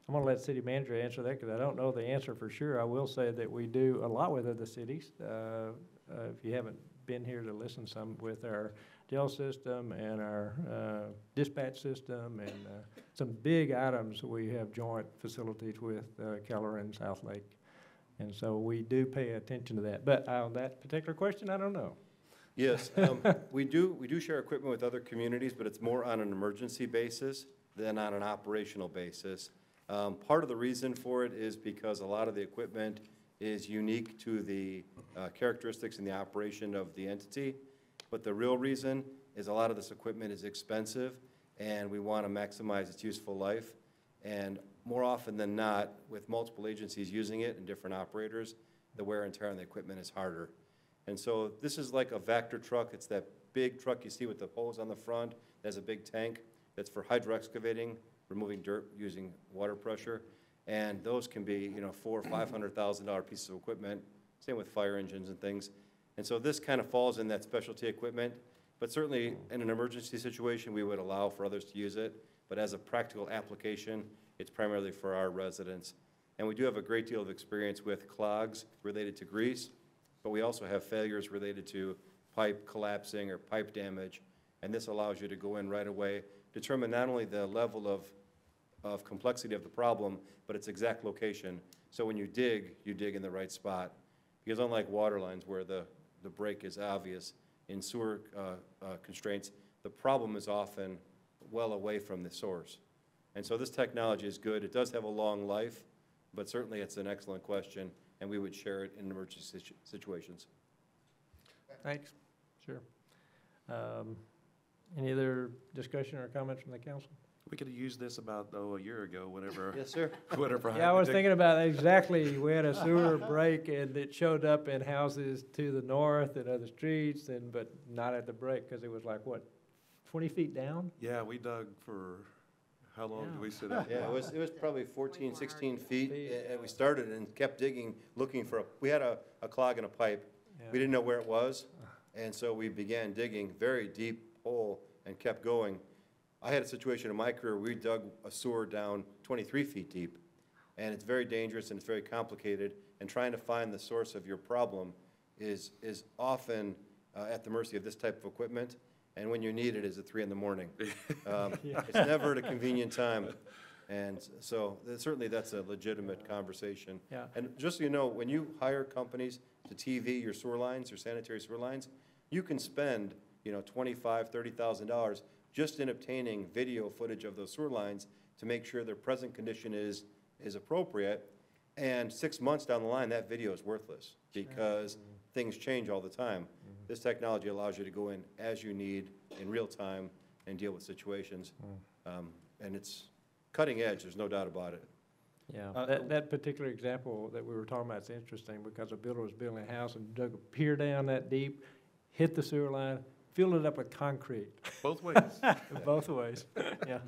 I'm going to let city manager answer that because I don't know the answer for sure. I will say that we do a lot with other cities. If you haven't been here to listen some with our jail system and our dispatch system and some big items, we have joint facilities with Keller and South Lake. And so we do pay attention to that. But on that particular question, I don't know. Yes, we do share equipment with other communities, but it's more on an emergency basis than on an operational basis. Part of the reason for it is because a lot of the equipment is unique to the characteristics and the operation of the entity. But the real reason is a lot of this equipment is expensive, and we want to maximize its useful life. And more often than not, with multiple agencies using it and different operators, the wear and tear on the equipment is harder. And so this is like a Vector truck. It's that big truck you see with the hose on the front. There's a big tank that's for hydro excavating, removing dirt using water pressure. And those can be, $400,000 or $500,000 pieces of equipment. Same with fire engines and things. And so this kind of falls in that specialty equipment. But certainly in an emergency situation, we would allow for others to use it. But as a practical application, it's primarily for our residents. And we do have a great deal of experience with clogs related to grease, but we also have failures related to pipe collapsing or pipe damage. And this allows you to go in right away, determine not only the level of complexity of the problem, but its exact location. So when you dig in the right spot. Because unlike water lines where the break is obvious, in sewer constraints, the problem is often well away from the source. And so this technology is good. It does have a long life, but certainly it's an excellent question, and we would share it in emergency situations. Thanks. Sure. Any other discussion or comments from the council? We could have used this about, a year ago, whenever. Yes, sir. Whatever. Yeah, I was thinking about that exactly. We had a sewer break, and it showed up in houses to the north and other streets, but not at the break because it was like, what, 20 feet down? Yeah, we dug for, how long did we sit out? Yeah, it was probably 14, 16 feet, and we started and kept digging, looking for we had a clog in a pipe. Yeah. We didn't know where it was, and so we began digging very deep hole and kept going. I had a situation in my career where we dug a sewer down 23 feet deep, and it's very dangerous and it's very complicated, and trying to find the source of your problem is often at the mercy of this type of equipment, and when you need it is at 3 in the morning. It's never at a convenient time. And so certainly that's a legitimate conversation. Yeah. And just so you know, when you hire companies to TV your sewer lines, your sanitary sewer lines, you can spend, $25,000, $30,000 just in obtaining video footage of those sewer lines to make sure their present condition is appropriate. And 6 months down the line, that video is worthless because things change all the time. This technology allows you to go in as you need in real time and deal with situations. And it's cutting edge, there's no doubt about it. Yeah, that particular example that we were talking about is interesting because a builder was building a house and dug a pier down that deep, hit the sewer line, filled it up with concrete. Both ways. Both ways, yeah.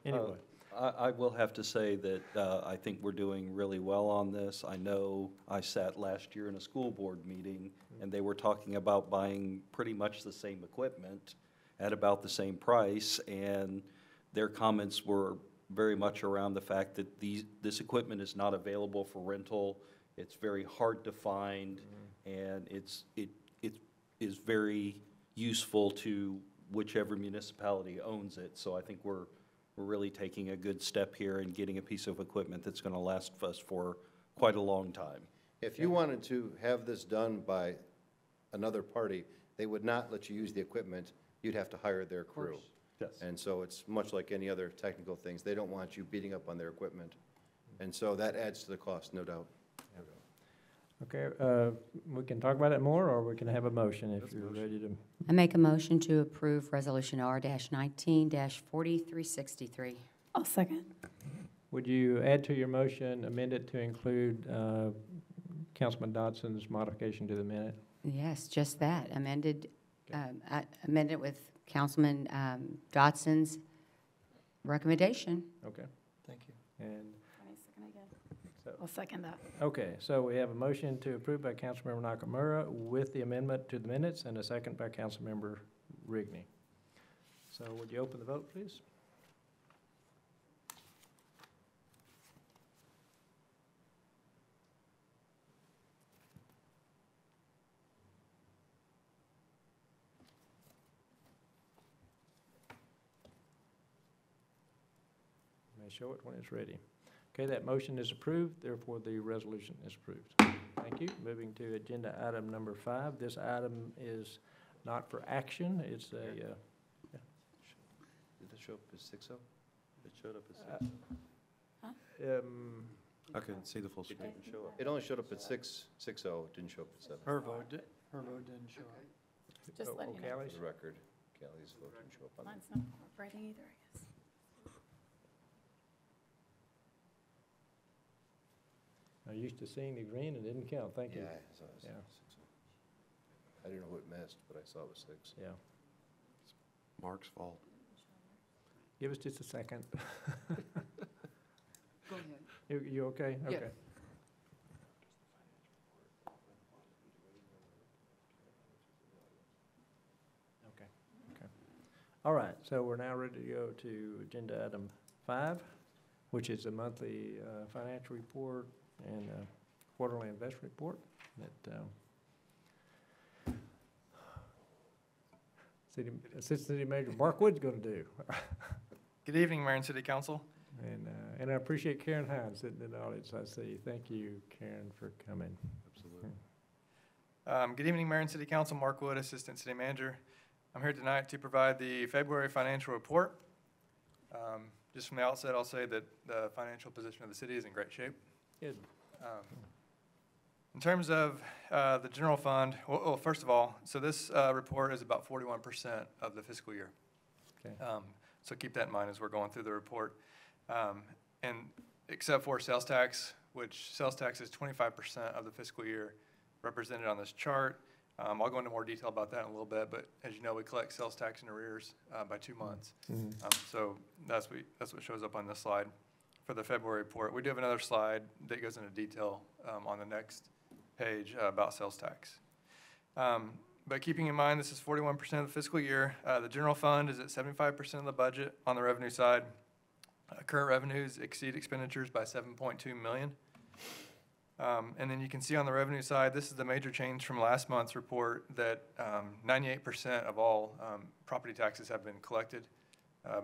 Anyway. I will have to say that I think we're doing really well on this. I know I sat last year in a school board meeting, and they were talking about buying pretty much the same equipment at about the same price, and their comments were very much around the fact that this equipment is not available for rental. It's very hard to find, and it is very useful to whichever municipality owns it. So I think we're really taking a good step here and getting a piece of equipment that's going to last us for quite a long time. If you wanted to have this done by another party, they would not let you use the equipment. You'd have to hire their crew. Yes. And so it's much like any other technical things. They don't want you beating up on their equipment. And so that adds to the cost, no doubt. Okay, we can talk about it more, or we can have a motion if you're ready to. I make a motion to approve Resolution R-19-4363. I'll second. Would you add to your motion, amend it to include Councilman Dodson's modification to the minute? Yes, just that, amended with Councilman Dodson's recommendation. Okay. Thank you. And I'll second that. okay, so we have a motion to approve by Councilmember Nakamura with the amendment to the minutes and a second by Councilmember Rigney. So would you open the vote, please? You may show it when it's ready. Okay, that motion is approved, therefore the resolution is approved. Thank you. Moving to agenda item number 5. This item is not for action, it's a, Did it show up as 6-0? It showed up as I couldn't see the full screen. It only showed up at 6-0, it didn't show up at 7. Her vote didn't show up. Just letting you know. Callies? For the record, Kelly's vote didn't show up on Mine's not cooperating either, I guess. I'm used to seeing the green and didn't count, thank you. Yeah, I saw it was 6-0. I didn't know who it missed, but I saw it was 6. Yeah. Mark's fault. Give us just a second. Go ahead. You okay? Yeah. Okay. Okay. All right, so we're now ready to go to agenda item 5, which is a monthly financial report and quarterly investment report that Assistant City Manager Mark Wood's going to do. Good evening, Mayor and City Council. And I appreciate Karen Hines sitting in the audience, I see. Thank you, Karen, for coming. Absolutely. Good evening, Mayor and City Council. Mark Wood, Assistant City Manager. I'm here tonight to provide the February financial report. Just from the outset, I'll say that the financial position of the city is in great shape. Good. In terms of the general fund, well, first of all, so this report is about 41% of the fiscal year. Okay. So keep that in mind as we're going through the report. And except for sales tax, which sales tax is 25% of the fiscal year represented on this chart. I'll go into more detail about that in a little bit, but as you know, we collect sales tax in arrears by 2 months. So that's what shows up on this slide for the February report. We do have another slide that goes into detail on the next page about sales tax. But keeping in mind, this is 41% of the fiscal year. The general fund is at 75% of the budget on the revenue side. Current revenues exceed expenditures by $7.2 million. And then you can see on the revenue side, this is the major change from last month's report that 98% of all property taxes have been collected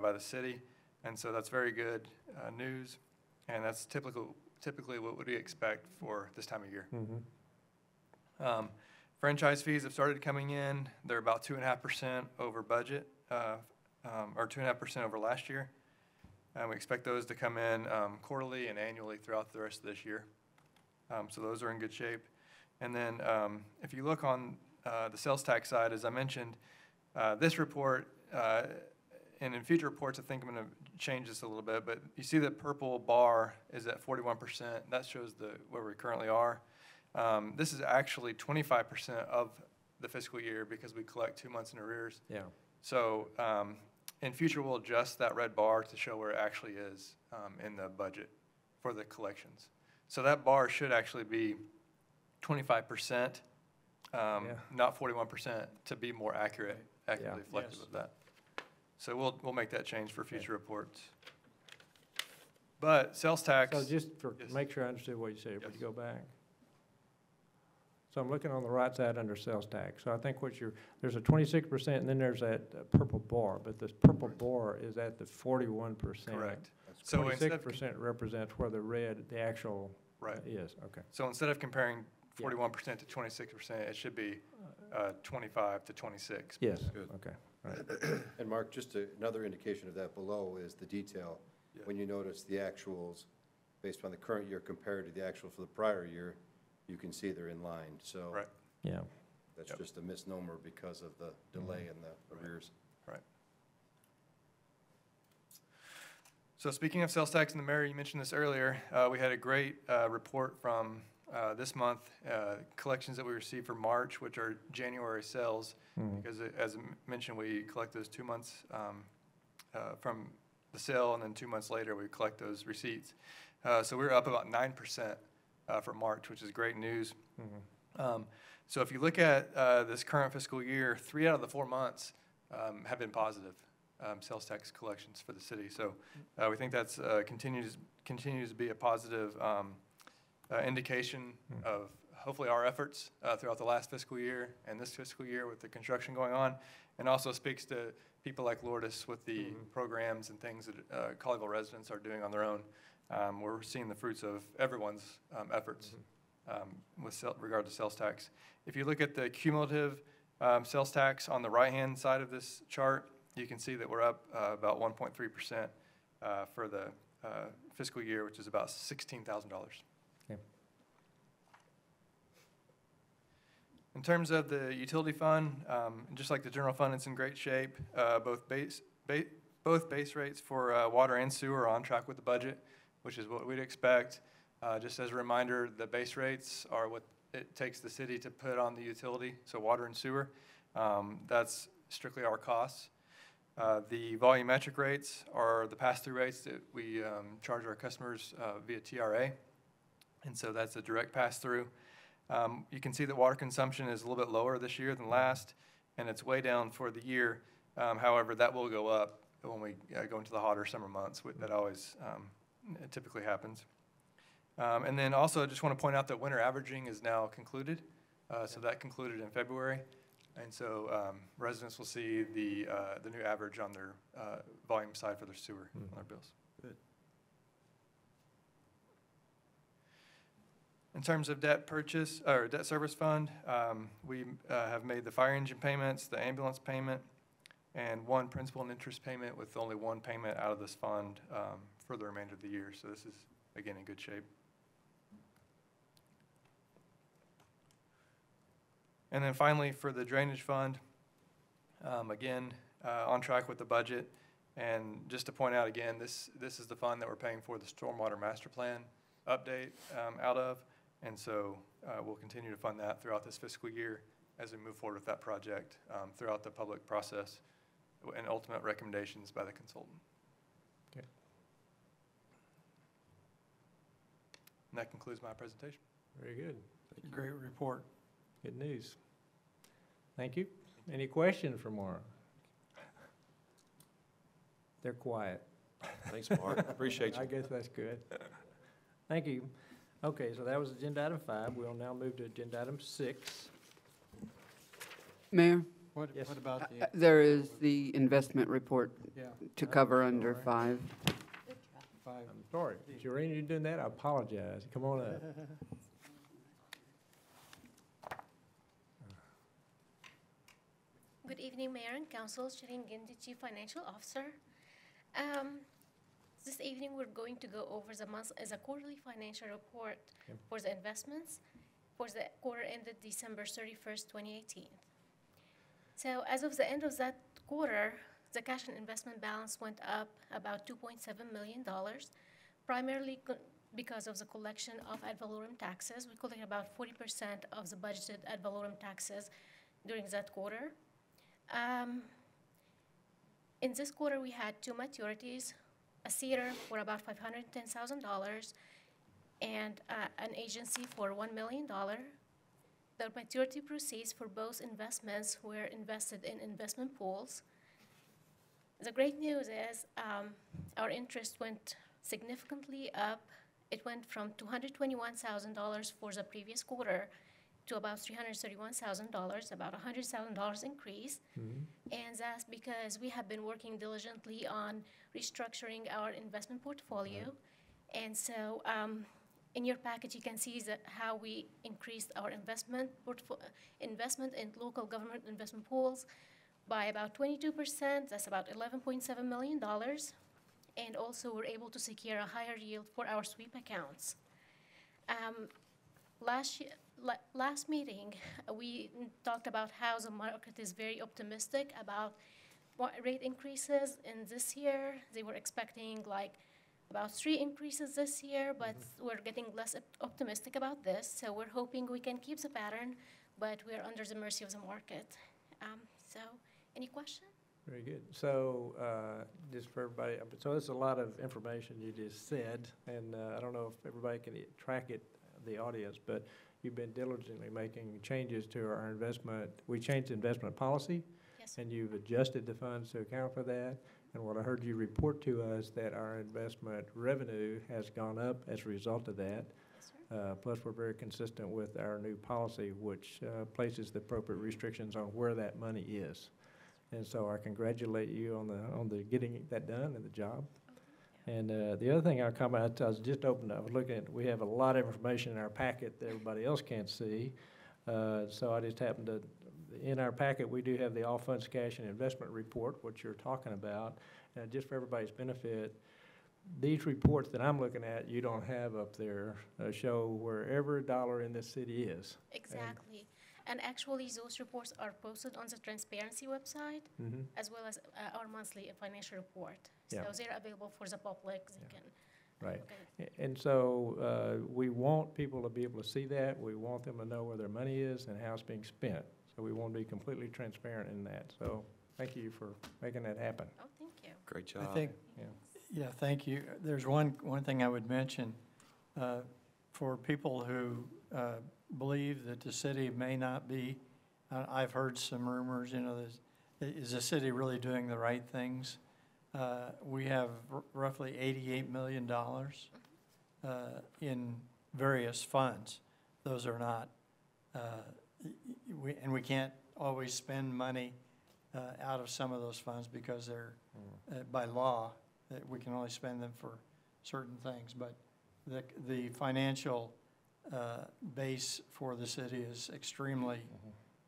by the city. And so that's very good news, and that's typically what we expect for this time of year. Franchise fees have started coming in. They're about 2.5% over budget, or 2.5% over last year. And we expect those to come in quarterly and annually throughout the rest of this year. So those are in good shape. And then if you look on the sales tax side, as I mentioned, this report, and in future reports, I think I'm going to change this a little bit, but you see that purple bar is at 41%. That shows where we currently are. This is actually 25% of the fiscal year because we collect 2 months in arrears. Yeah. So in future, we'll adjust that red bar to show where it actually is in the budget for the collections. So that bar should actually be 25%, not 41%, to be more accurately reflective of that. So we'll make that change for future reports. But sales tax. So just make sure I understood what you said, would you go back? So I'm looking on the right side under sales tax. So I think there's a 26% and then there's that purple bar, but this purple bar is at the 41%. Correct. So 26% represents where the actual is. Okay. So instead of comparing 41% to 26%, it should be 25 to 26. Yes. Good. Okay. Right. And Mark, just another indication of that below is the detail. Yeah. When you notice the actuals based on the current year compared to the actual for the prior year, you can see they're in line. So that's just a misnomer because of the delay in the arrears. Right. So speaking of sales tax and the mayor, you mentioned this earlier. We had a great report from this month, collections that we received for March, which are January sales, because as I mentioned, we collect those 2 months from the sale, and then 2 months later we collect those receipts. So we're up about 9% for March, which is great news. So if you look at this current fiscal year, 3 out of the 4 months have been positive sales tax collections for the city. So we think that's continues to be a positive indication of hopefully our efforts throughout the last fiscal year and this fiscal year with the construction going on, and also speaks to people like Lourdes with the programs and things that Colleyville residents are doing on their own. We're seeing the fruits of everyone's efforts with regard to sales tax. If you look at the cumulative sales tax on the right-hand side of this chart, you can see that we're up about 1.3% for the fiscal year, which is about $16,000. Okay. In terms of the utility fund, just like the general fund, it's in great shape. Both base rates for water and sewer are on track with the budget, which is what we'd expect. Just as a reminder, the base rates are what it takes the city to put on the utility, so water and sewer. That's strictly our costs. The volumetric rates are the pass-through rates that we charge our customers via TRA, and so that's a direct pass-through. You can see that water consumption is a little bit lower this year than last, and it's way down for the year. However, that will go up when we go into the hotter summer months. That always typically happens. And then also, I just want to point out that winter averaging is now concluded. So that concluded in February. And so residents will see the new average on their volume side for their sewer on their bills. Good. In terms of debt purchase or debt service fund, we have made the fire engine payments, the ambulance payment, and one principal and interest payment, with only one payment out of this fund for the remainder of the year. So this is, again, in good shape. And then finally, for the drainage fund, again, on track with the budget. And just to point out again, this is the fund that we're paying for the stormwater master plan update out of. And so we'll continue to fund that throughout this fiscal year as we move forward with that project throughout the public process and ultimate recommendations by the consultant. Okay. And that concludes my presentation. Very good. Great report. Good news. Thank you. Any questions for Maura? They're quiet. Thanks, Mark. Appreciate you. I guess that's good. Thank you. Okay, so that was agenda item 5. We'll now move to agenda item 6. Mayor, What about the, There is the investment report yeah, to cover under sorry. 5. five? I'm sorry. Shireen, you doing that? I apologize. Come on up. Good evening, Mayor and Council. Shireen Gindi, Chief Financial Officer. This evening, we're going to go over the month as a quarterly financial report for the investments for the quarter ended December 31st, 2018. So as of the end of that quarter, the cash and investment balance went up about $2.7 million, primarily because of the collection of ad valorem taxes. We collected about 40% of the budgeted ad valorem taxes during that quarter. In this quarter, we had 2 maturities, a theater for about $510,000, and an agency for $1 million. The maturity proceeds for both investments were invested in investment pools. The great news is our interest went significantly up. It went from $221,000 for the previous quarter to about $331,000, about $100,000 increase. And that's because we have been working diligently on restructuring our investment portfolio. And so in your package, you can see how we increased our investment in local government investment pools by about 22%. That's about $11.7 million. And also, we're able to secure a higher yield for our sweep accounts. Last meeting, we talked about how the market is very optimistic about rate increases in this year. They were expecting like about 3 increases this year, but we're getting less optimistic about this. So we're hoping we can keep the pattern, but we're under the mercy of the market. So any questions? Very good. So just for everybody, so there's a lot of information you just said, and I don't know if everybody can track it, the audience, but you've been diligently making changes to our investment. We changed investment policy, yes, and you've adjusted the funds to account for that. And what I heard you report to us, that our investment revenue has gone up as a result of that. yes, sir. Plus, we're very consistent with our new policy, which places the appropriate restrictions on where that money is. And so I congratulate you on the getting that done and the job. And the other thing I'll comment, I was just opened, I was looking at, we have a lot of information in our packet that everybody else can't see. So I just happened to, in our packet, we do have the all funds cash and investment report, what you're talking about. And just for everybody's benefit, these reports that I'm looking at, you don't have up there, show where every dollar in this city is. Exactly. And actually, those reports are posted on the transparency website, as well as our monthly financial report. So they're available for the public. They can right. look at it. And so we want people to be able to see that. We want them to know where their money is and how it's being spent. So we want to be completely transparent in that. So thank you for making that happen. Oh, thank you. Great job. I think, yeah, thank you. There's one thing I would mention for people who believe that the city may not be, I've heard some rumors, you know, is the city really doing the right things? We have roughly $88 million in various funds. Those are not, we can't always spend money out of some of those funds because they're, by law, that we can only spend them for certain things. But the financial base for the city is extremely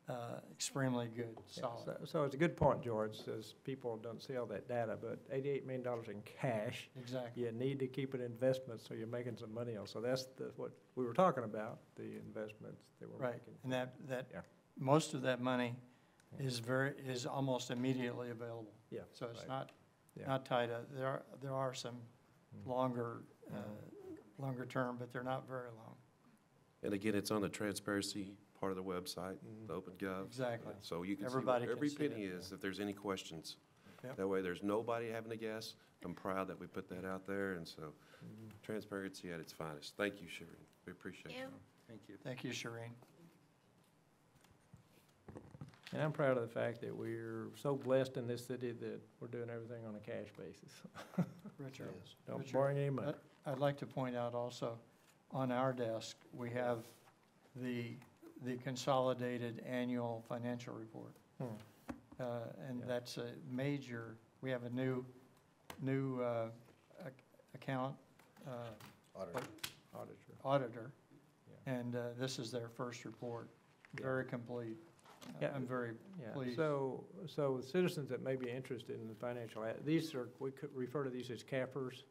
good, solid. So it's a good point, George, says people don't see all that data, but $88 million in cash. Exactly. You need to keep it in investments, so you're making some money on. So that's what we were talking about, the investments that we're making. And that most of that money is almost immediately available. Yeah. So it's not tied up. There are some longer term, but they're not very long. And again, it's on the transparency part of the website, the OpenGov. Exactly. So you can Everybody see where every can see penny it. is, if there's any questions. Yep. That way, there's nobody having to guess. I'm proud that we put that out there, and so transparency at its finest. Thank you, Shireen. We appreciate it. Thank you. Thank you, Shireen. And I'm proud of the fact that we're so blessed in this city that we're doing everything on a cash basis. Richard. Don't borrow any money. I'd like to point out also, on our desk, we have the consolidated annual financial report. And that's a major, we have a new account auditor. And this is their first report, very complete. I'm very pleased. So citizens that may be interested in the financial, these are, we could refer to these as CAFRs.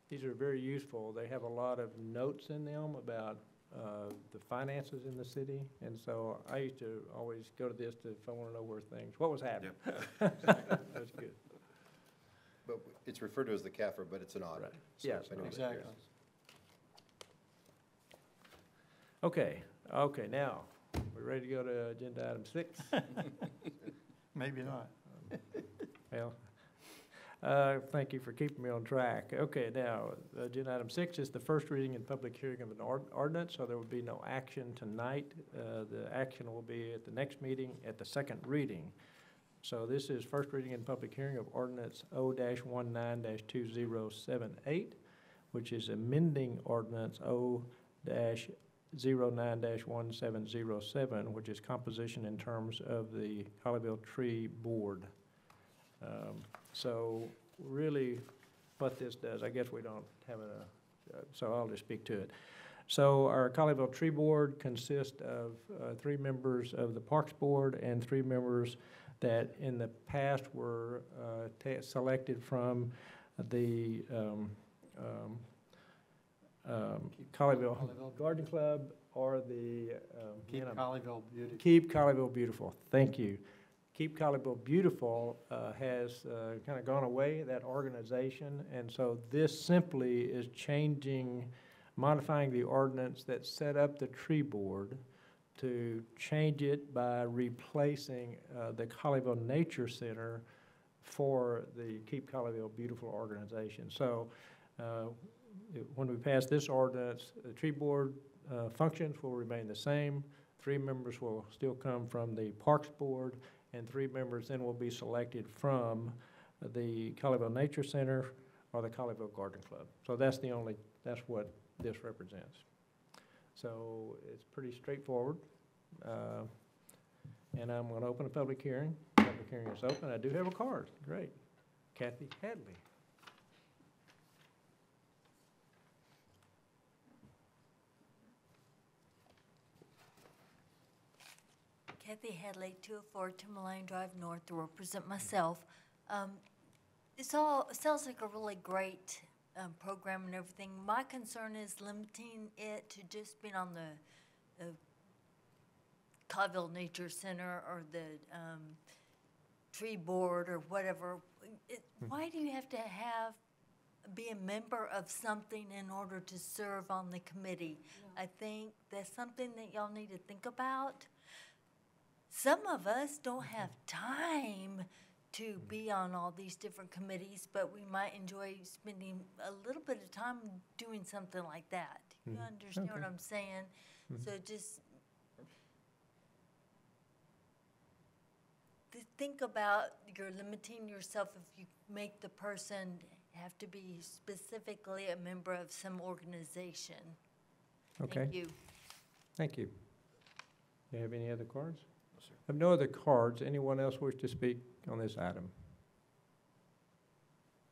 These are very useful. They have a lot of notes in them about the finances in the city. And so I used to always go to this if I want to know what was happening. Yep. That's good. But it's referred to as the CAFR, but it's an audit. Right. So Yes, if anybody exactly. cares. Okay, now, we're ready to go to agenda item 6? Maybe not. Well, thank you for keeping me on track. Okay, now, agenda item 6 is the first reading and public hearing of an ordinance, so there will be no action tonight. The action will be at the next meeting at the second reading. So this is first reading and public hearing of ordinance O-19-2078, which is amending ordinance O-09-1707, which is composition in terms of the Colleyville Tree Board. So really what this does, I guess we don't have so I'll just speak to it. So our Colleyville Tree Board consists of 3 members of the Parks Board and 3 members that in the past were selected from the Colleyville Garden Club or the Keep Colleyville Beautiful. Keep Colleyville Beautiful. Thank you. Keep Colleyville Beautiful has kind of gone away, that organization, and so this simply is modifying the ordinance that set up the tree board to change it by replacing the Colleyville Nature Center for the Keep Colleyville Beautiful organization. So when we pass this ordinance, the tree board functions will remain the same. 3 members will still come from the Parks Board, and 3 members then will be selected from the Colleyville Nature Center or the Colleyville Garden Club. So that's what this represents. So it's pretty straightforward. And I'm going to open a public hearing. Public hearing is open. I do have a card. Great. Kathy Hadley. Kathy Hadley, 204 Timberline Drive North, to represent myself. It sounds like a really great program and everything. My concern is limiting it to just being on the Colleyville Nature Center or the tree board or whatever. Why do you have to be a member of something in order to serve on the committee? I think that's something that y'all need to think about. Some of us don't have time to be on all these different committees, but we might enjoy spending a little bit of time doing something like that. You understand what I'm saying? So just think about you're limiting yourself if you make the person have to be specifically a member of some organization. Okay. Thank you. Thank you. Do you have any other cards? No, sir. I have no other cards. Anyone else wish to speak on this item?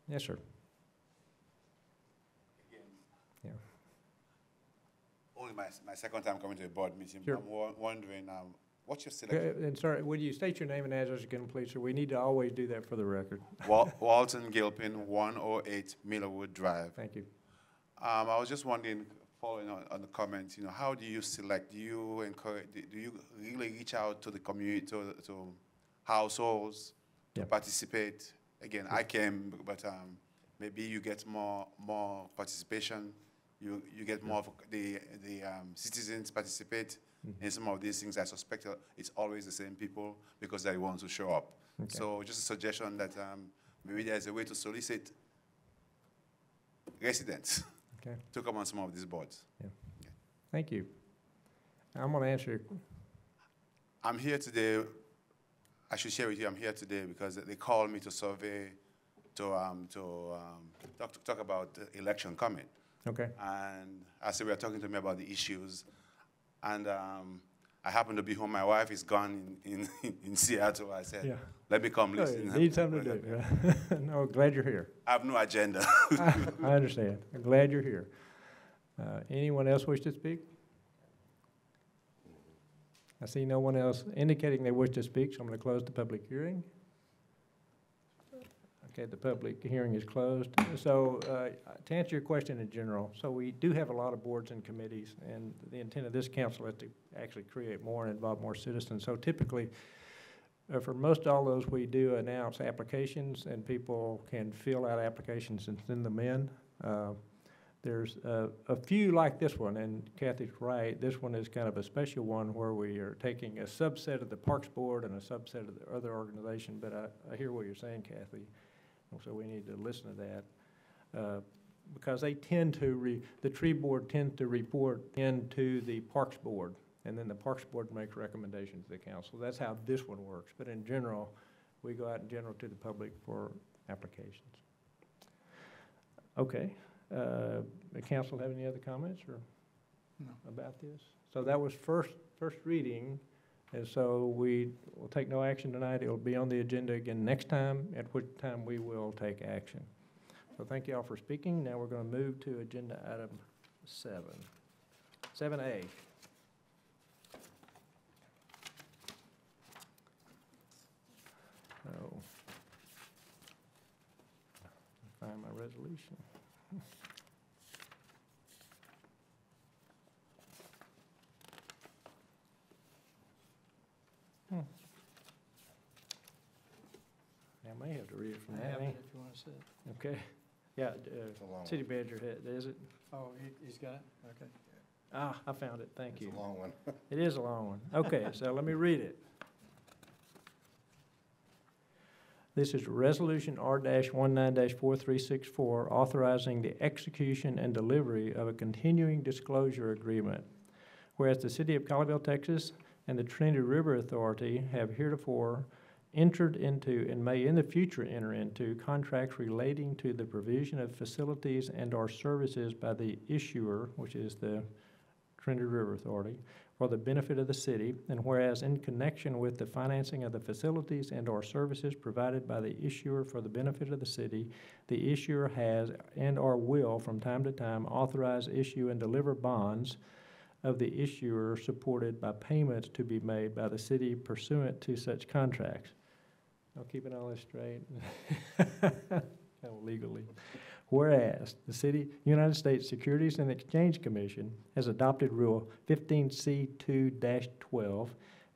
Yes, sir. Again, yeah. Only my second time coming to a board meeting. Sure. I'm wondering, what's your selection? And sorry, would you state your name and address again, please, sir? We need to always do that for the record. Walton Gilpin, 108 Millerwood Drive. Thank you. I was just wondering, following on the comments, how do you select? Do you encourage? Do you really reach out to the community, to households to participate? Again, I came, but maybe you get more participation. You get more of the citizens participate in some of these things. I suspect it's always the same people because they want to show up. Okay. So just a suggestion that maybe there's a way to solicit residents to come on some of these boards. Yeah. Okay. Thank you. I'm going to answer. I'm here today. I should share with you, I'm here today because they called me to survey, to talk about the election coming. Okay. And I said, we are talking to me about the issues. And I happen to be home. My wife is gone in Seattle. I said, Yeah. let me come Oh, listen. you need something to do. Yeah. No, glad you're here. I have no agenda. I understand. I'm glad you're here. Anyone else wish to speak? I see no one else indicating they wish to speak, so I'm going to close the public hearing. Okay, the public hearing is closed. So to answer your question in general, so we do have a lot of boards and committees, and the intent of this council is to actually create more and involve more citizens. So typically, for most all those, we do announce applications, and people can fill out applications and send them in. There's a few like this one, and Kathy's right, this one is kind of a special one where we are taking a subset of the Parks Board and a subset of the other organization, but I hear what you're saying, Kathy, and so we need to listen to that. Because they tend to, the tree board tends to report into the Parks Board, and then the Parks Board makes recommendations to the council. That's how this one works, but in general, we go out in general to the public for applications. Okay. The council have any other comments or about this? So that was first reading, and so we will take no action tonight. It will be on the agenda again next time, at which time we will take action. So thank you all for speaking. Now we're going to move to agenda item 7A. Oh, find my resolution. I may have to read it from I that. have it if you want to see it. Okay. Yeah, long City Manager, is it? Oh, he's got it? Okay. Ah, I found it. Thank you. It's a long one. It is a long one. Okay, so let me read it. This is Resolution R-19-4364, authorizing the execution and delivery of a continuing disclosure agreement. Whereas the City of Colleyville, Texas, and the Trinity River Authority have heretofore entered into and may in the future enter into contracts relating to the provision of facilities and/or services by the issuer, which is the Trinity River Authority, for the benefit of the city, and whereas in connection with the financing of the facilities and/or services provided by the issuer for the benefit of the city, the issuer has and/or will from time to time authorize, issue, and deliver bonds of the issuer supported by payments to be made by the city pursuant to such contracts. I'm keeping all this straight. Legally. Whereas the United States Securities and Exchange Commission has adopted Rule 15C2-12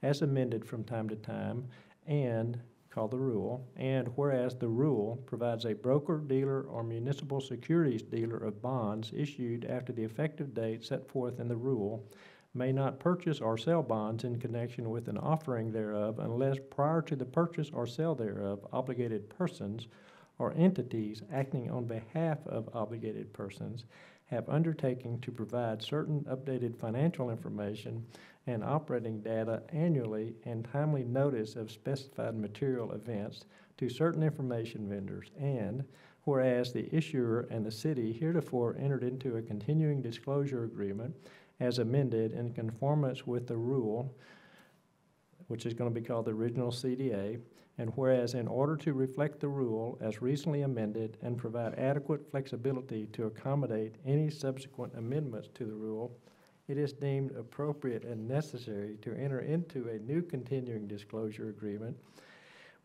as amended from time to time, and called the rule, and whereas the rule provides a broker, dealer, or municipal securities dealer of bonds issued after the effective date set forth in the rule may not purchase or sell bonds in connection with an offering thereof unless prior to the purchase or sale thereof obligated persons or entities acting on behalf of obligated persons have undertaken to provide certain updated financial information and operating data annually and timely notice of specified material events to certain information vendors, and whereas the issuer and the city heretofore entered into a continuing disclosure agreement as amended in conformance with the rule, which is going to be called the original CDA, and whereas in order to reflect the rule as recently amended and provide adequate flexibility to accommodate any subsequent amendments to the rule, it is deemed appropriate and necessary to enter into a new continuing disclosure agreement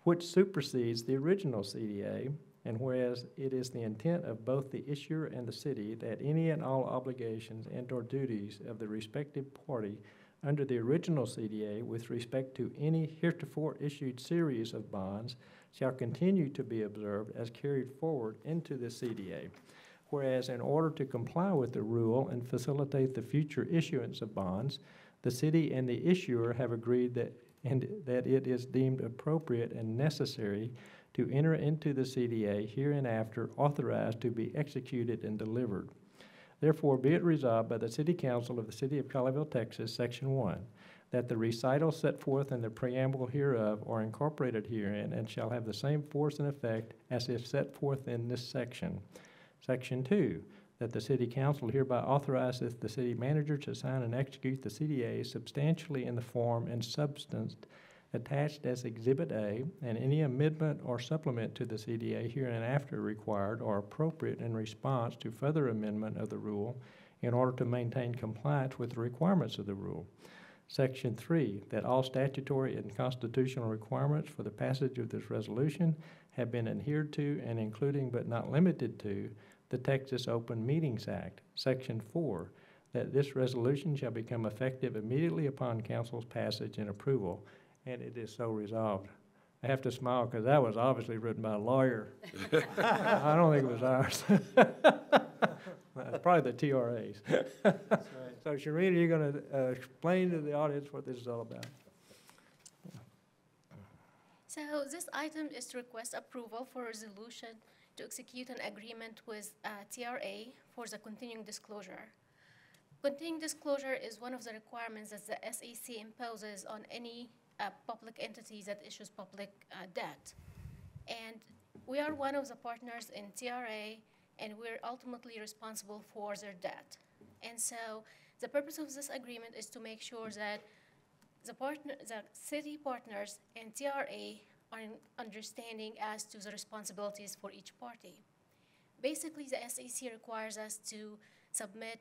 which supersedes the original CDA, and whereas it is the intent of both the issuer and the city that any and all obligations and/or duties of the respective party under the original CDA with respect to any heretofore issued series of bonds shall continue to be observed as carried forward into the CDA. Whereas in order to comply with the rule and facilitate the future issuance of bonds, the city and the issuer have agreed that it is deemed appropriate and necessary to enter into the CDA hereinafter authorized to be executed and delivered. Therefore, be it resolved by the City Council of the City of Colleyville, Texas, Section 1, that the recitals set forth in the preamble hereof are incorporated herein and shall have the same force and effect as if set forth in this section. Section 2, that the city council hereby authorizes the city manager to sign and execute the CDA substantially in the form and substance attached as Exhibit A, and any amendment or supplement to the CDA hereinafter required or appropriate in response to further amendment of the rule in order to maintain compliance with the requirements of the rule. Section 3, that all statutory and constitutional requirements for the passage of this resolution have been adhered to, and including but not limited to the Texas Open Meetings Act. Section 4, that this resolution shall become effective immediately upon council's passage and approval, and it is so resolved. I have to smile because that was obviously written by a lawyer. I don't think it was ours. Probably the TRA's. That's right. So Sharita, you're going to explain to the audience what this is all about. So this item is to request approval for a resolution to execute an agreement with TRA for the continuing disclosure. Continuing disclosure is one of the requirements that the SEC imposes on any public entities that issues public debt. And we are one of the partners in TRA, and we're ultimately responsible for their debt. And so the purpose of this agreement is to make sure that the city partners and TRA are in understanding as to the responsibilities for each party. Basically, the SEC requires us to submit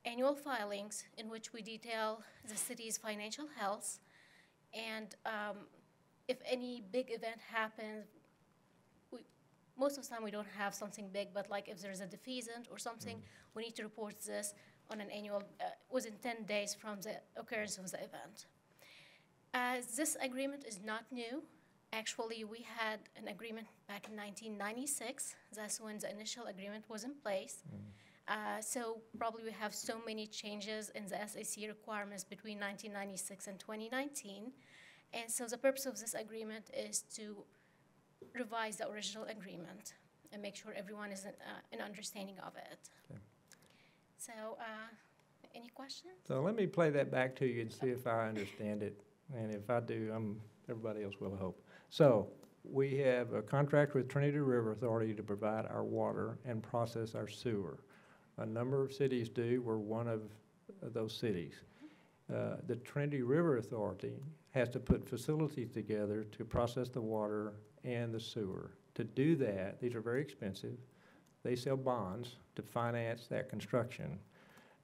annual filings in which we detail the city's financial health, and if any big event happens, most of the time we don't have something big, but like if there's a defeasance or something, we need to report this on an annual, within 10 days from the occurrence of the event. This agreement is not new. Actually, we had an agreement back in 1996. That's when the initial agreement was in place. So probably we have so many changes in the SEC requirements between 1996 and 2019. And so the purpose of this agreement is to revise the original agreement and make sure everyone is in understanding of it. Okay. So any questions? So let me play that back to you and see if I understand it. And if I do, everybody else will, I hope. So we have a contract with Trinity River Authority to provide our water and process our sewer. A number of cities do. We're one of those cities. The Trinity River Authority has to put facilities together to process the water and the sewer. To do that, these are very expensive. They sell bonds to finance that construction.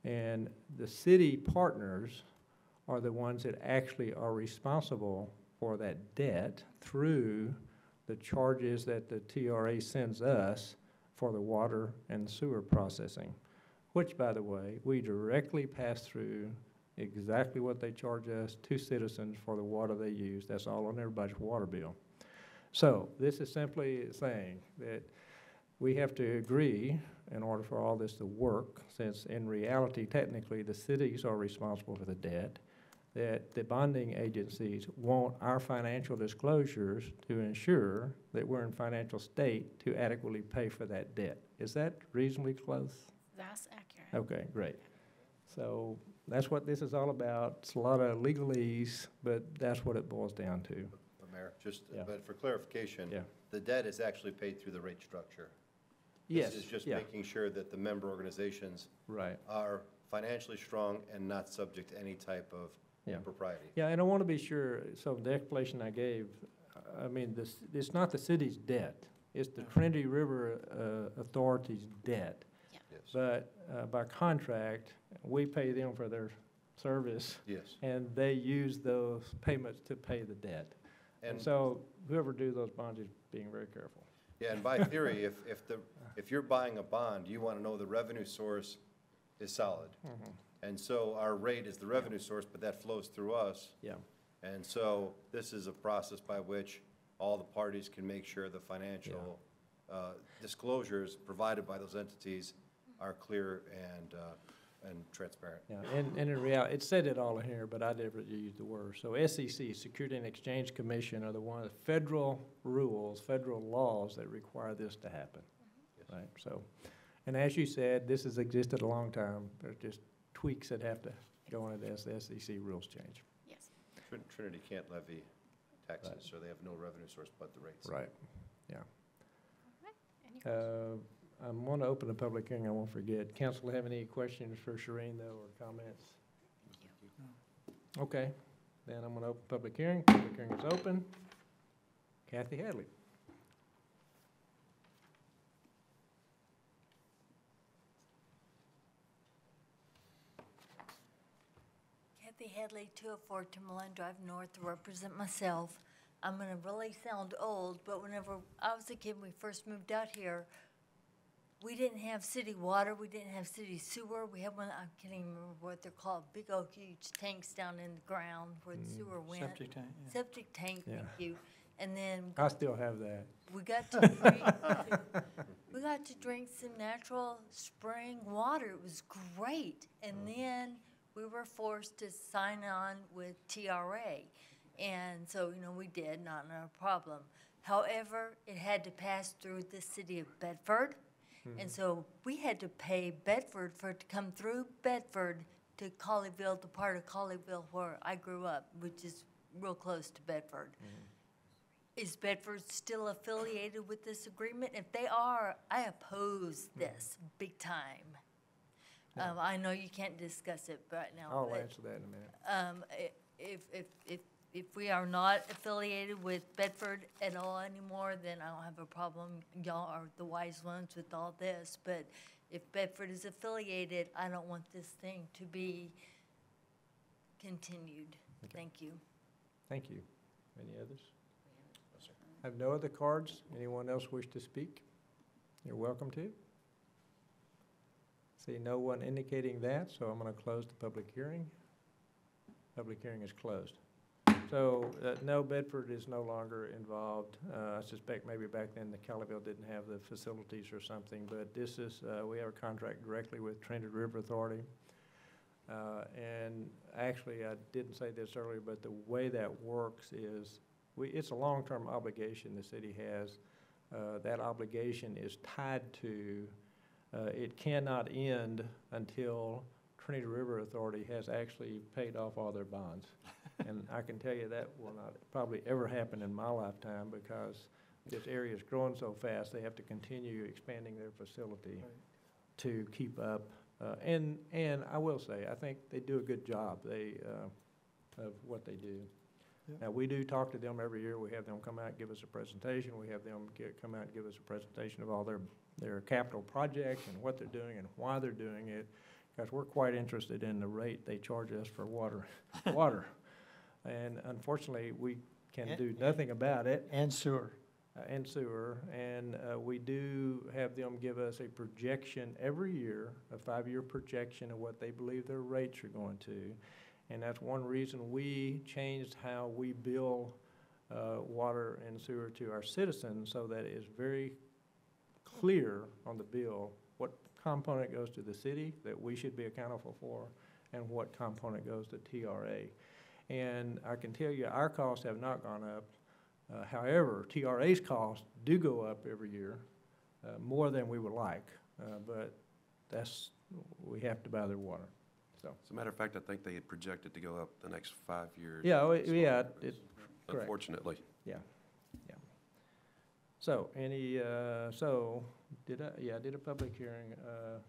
And the city partners are the ones that actually are responsible for that debt through the charges that the TRA sends us for the water and sewer processing, which, by the way, we directly pass through exactly what they charge us to citizens for the water they use. That's all on everybody's water bill. So this is simply saying that we have to agree in order for all this to work, since in reality, technically, the cities are responsible for the debt, that the bonding agencies want our financial disclosures to ensure that we're in financial state to adequately pay for that debt. Is that reasonably close? That's accurate. Okay, great. So that's what this is all about. It's a lot of legalese, but that's what it boils down to. Mayor, just, Yeah. but for clarification, Yeah. the debt is actually paid through the rate structure. Yes, This is just yeah. making sure that the member organizations Right. are financially strong and not subject to any type of Yeah. impropriety. Yeah, and I want to be sure, so the explanation I gave, I mean, it's not the city's debt. It's the Trinity River Authority's debt. Yeah. Yes. But by contract, we pay them for their service. Yes. And they use those payments to pay the debt. And so whoever do those bonds is being very careful. Yeah, and by theory, if you're buying a bond, you want to know the revenue source is solid. Mhm. And so our rate is the revenue source, but that flows through us. Yeah. And so this is a process by which all the parties can make sure the financial disclosures provided by those entities are clear and transparent. Yeah, and in reality, it said it all in here, but I never used the word. So SEC, Security and Exchange Commission, are the one of the federal rules, federal laws that require this to happen. Yes. Right, so, and as you said, this has existed a long time. There's just tweaks that have to go into as the SEC rules change. Yes. Trinity can't levy taxes, Right. so they have no revenue source but the rates. Right, yeah. All right. Any questions? I'm going to open the public hearing, I won't forget. Council have any questions for Shireen, though, or comments? Okay, then I'm going to open public hearing. Public hearing is open. Kathy Hadley. Kathy Hadley, 204 Timberline Drive North, to represent myself. I'm gonna really sound old, but whenever I was a kid, we first moved out here, we didn't have city water, we didn't have city sewer. We had one, I can't even remember what they're called, big old huge tanks down in the ground where the sewer went. Septic tank, yeah. Septic tank, Yeah. thank you. And then I still have that. we got to drink, we got to drink some natural spring water. It was great. And then we were forced to sign on with TRA. And so, you know, we did, not a problem. However, it had to pass through the city of Bedford. And so we had to pay Bedford for it to come through Bedford to Colleyville, the part of Colleyville where I grew up, which is real close to Bedford. Is Bedford still affiliated with this agreement? If they are, I oppose this big time. I know you can't discuss it right now. I'll but, answer that in a minute. if we are not affiliated with Bedford at all anymore, then I don't have a problem. Y'all are the wise ones with all this. But if Bedford is affiliated, I don't want this thing to be continued. Okay. Thank you. Thank you. Any others? I have no other cards. Anyone else wish to speak? You're welcome to. See no one indicating that, so I'm going to close the public hearing. Public hearing is closed. So, no, Bedford is no longer involved. I suspect maybe back then the Colleyville didn't have the facilities or something, but this is, we have a contract directly with Trinity River Authority. And actually, I didn't say this earlier, but the way that works is, it's a long-term obligation the city has. That obligation is tied to, it cannot end until Trinity River Authority has actually paid off all their bonds. And I can tell you that will not probably ever happen in my lifetime because this area is growing so fast, they have to continue expanding their facility to keep up. And I will say, I think they do a good job of what they do. Yep. Now, we do talk to them every year. We have them come out and give us a presentation. We have them come out and give us a presentation of all their capital projects and what they're doing and why they're doing it, because we're quite interested in the rate they charge us for water. And unfortunately, we can do nothing about it. And sewer. And sewer. And we do have them give us a projection every year, a 5-year projection of what they believe their rates are going to. And that's one reason we changed how we bill water and sewer to our citizens, so that it is very clear on the bill what component goes to the city that we should be accountable for and what component goes to TRA. And I can tell you our costs have not gone up. However, TRA's costs do go up every year, more than we would like, but we have to buy their water. So. As a matter of fact, I think they had projected to go up the next 5 years. Yeah, correct. Unfortunately. Yeah, yeah. So, I did a public hearing.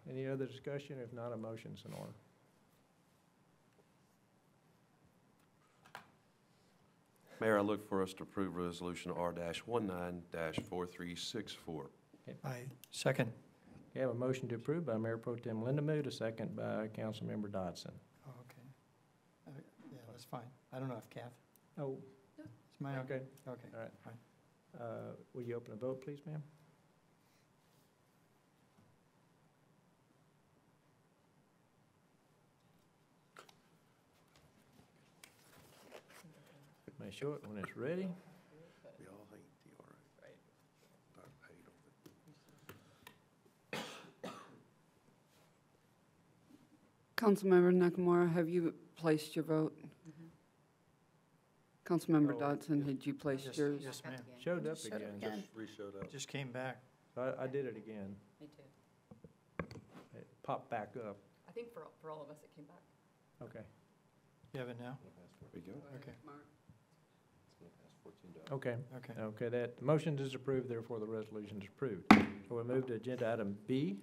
Any other discussion? If not, a motion's in order. Mayor, I look for us to approve Resolution R-19-4364. I second. We have a motion to approve by Mayor Pro Tem Lindamood, a second by Councilmember Dodson. Oh, okay. Yeah, that's fine. I don't know if Kath. Oh. Is mine okay? Okay. All right. Fine. Will you open a vote, please, ma'am? May show it when it's ready. We all hate TRA. Right. I hate them. Councilmember Nakamura, have you placed your vote? Councilmember Dodson, had you placed yours? Yes, ma'am. Showed up Showed up again. again. Re-showed up. Just came back. I did it again. Me too. It popped back up. I think for all of us, it came back. Okay. You have it now? There we go. Okay. Okay. Okay. Okay, that, the motion is approved, therefore the resolution is approved. So we move to agenda item B,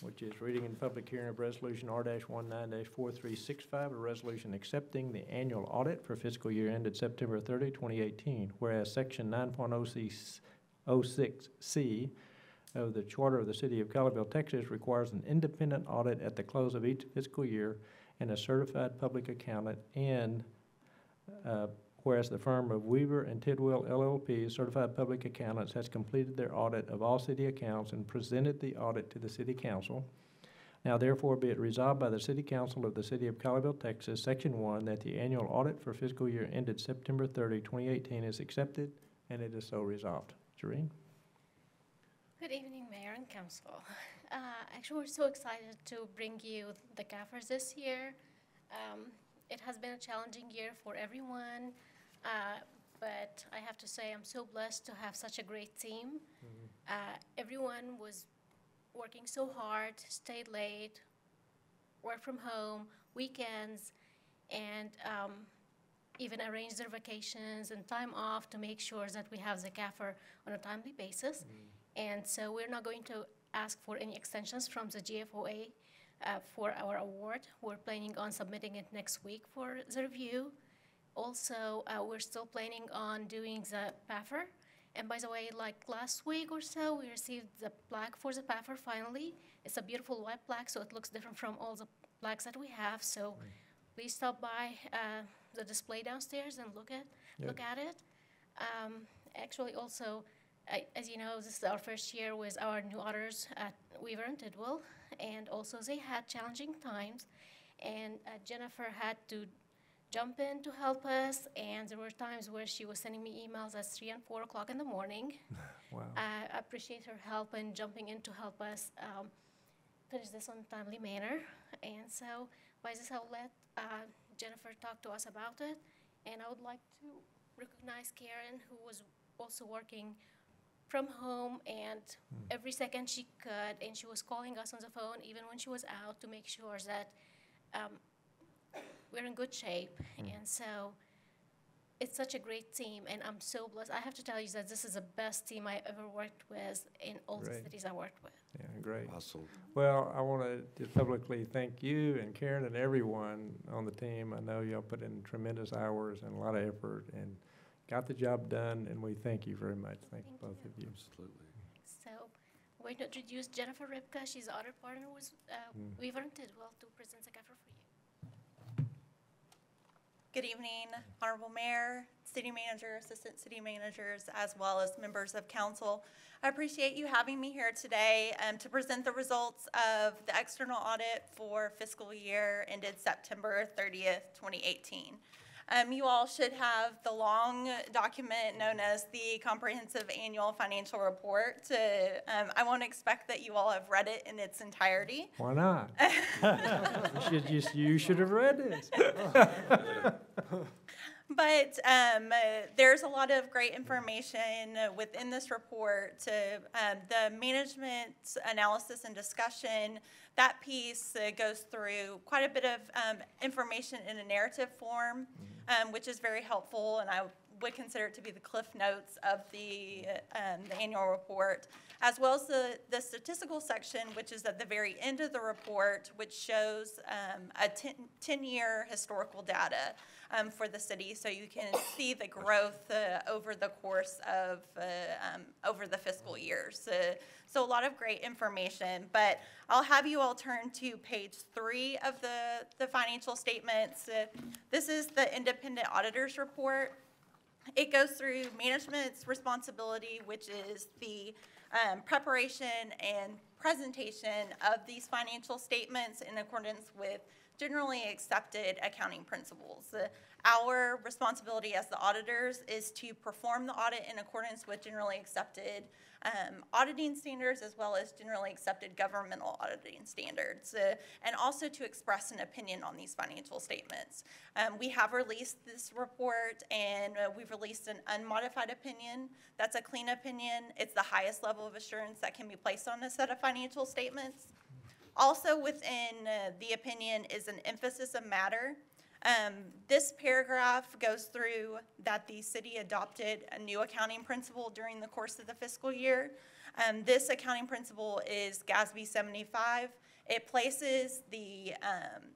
which is reading and public hearing of resolution R-19-4365, a resolution accepting the annual audit for fiscal year ended September 30, 2018, whereas section 9.06C of the Charter of the City of Colleyville, Texas requires an independent audit at the close of each fiscal year and a certified public accountant, and whereas the firm of Weaver and Tidwell LLP, certified public accountants, has completed their audit of all city accounts and presented the audit to the city council. Now therefore be it resolved by the city council of the city of Colleyville, Texas, section 1, that the annual audit for fiscal year ended September 30, 2018 is accepted, and it is so resolved. Jareen? Good evening, Mayor and Council. Actually, we're so excited to bring you the gaffers this year. It has been a challenging year for everyone, but I have to say I'm so blessed to have such a great team. Everyone was working so hard, stayed late, worked from home, weekends, and even arranged their vacations and time off to make sure that we have the gaffer on a timely basis. And so we're not going to ask for any extensions from the GFOA for our award. We're planning on submitting it next week for the review. Also, we're still planning on doing the PAFR. And by the way, like last week or so, we received the plaque for the PAFR finally. It's a beautiful white plaque, so it looks different from all the plaques that we have. So please stop by the display downstairs and look at it. Actually, also, as you know, this is our first year with our new auditors at Weaver and Tidwell, and also they had challenging times, and Jennifer had to jump in to help us, and there were times where she was sending me emails at 3 and 4 o'clock in the morning. Wow. I appreciate her help and jumping in to help us finish this on a timely manner, and so by this I'll let Jennifer talk to us about it, and I would like to recognize Karen, who was also working from home, and every second she could, and she was calling us on the phone even when she was out to make sure that we're in good shape. And so it's such a great team, and I'm so blessed. I have to tell you that this is the best team I ever worked with in all the cities I worked with. Yeah, great. Awesome. Well, I want to just publicly thank you and Karen and everyone on the team. I know y'all put in tremendous hours and a lot of effort and got the job done, and we thank you very much. Thank both of you. Absolutely. So we're going to introduce Jennifer Ripka. She's the audit partner with Weaver and Tidwell to present the gaffer for you. Good evening, Honorable Mayor, City Manager, Assistant City Managers, as well as members of council. I appreciate you having me here today to present the results of the external audit for fiscal year ended September 30th, 2018. You all should have the long document known as the Comprehensive Annual Financial Report. I won't expect that you all have read it in its entirety. Why not? You should have read it. But there's a lot of great information within this report. The management analysis and discussion, that piece goes through quite a bit of information in a narrative form, which is very helpful, and I would consider it to be the cliff notes of the annual report, as well as the statistical section, which is at the very end of the report, which shows a 10-year historical data for the city, so you can see the growth over the course of over the fiscal years. So a lot of great information, but I'll have you all turn to page 3 of the financial statements. This is the independent auditor's report. It goes through management's responsibility, which is the preparation and presentation of these financial statements in accordance with generally accepted accounting principles. Our responsibility as the auditors is to perform the audit in accordance with generally accepted auditing standards, as well as generally accepted governmental auditing standards, and also to express an opinion on these financial statements. We have released this report, and we've released an unmodified opinion. That's a clean opinion. It's the highest level of assurance that can be placed on a set of financial statements. Also within the opinion is an emphasis of matter. This paragraph goes through that the city adopted a new accounting principle during the course of the fiscal year. This accounting principle is GASB 75. It places the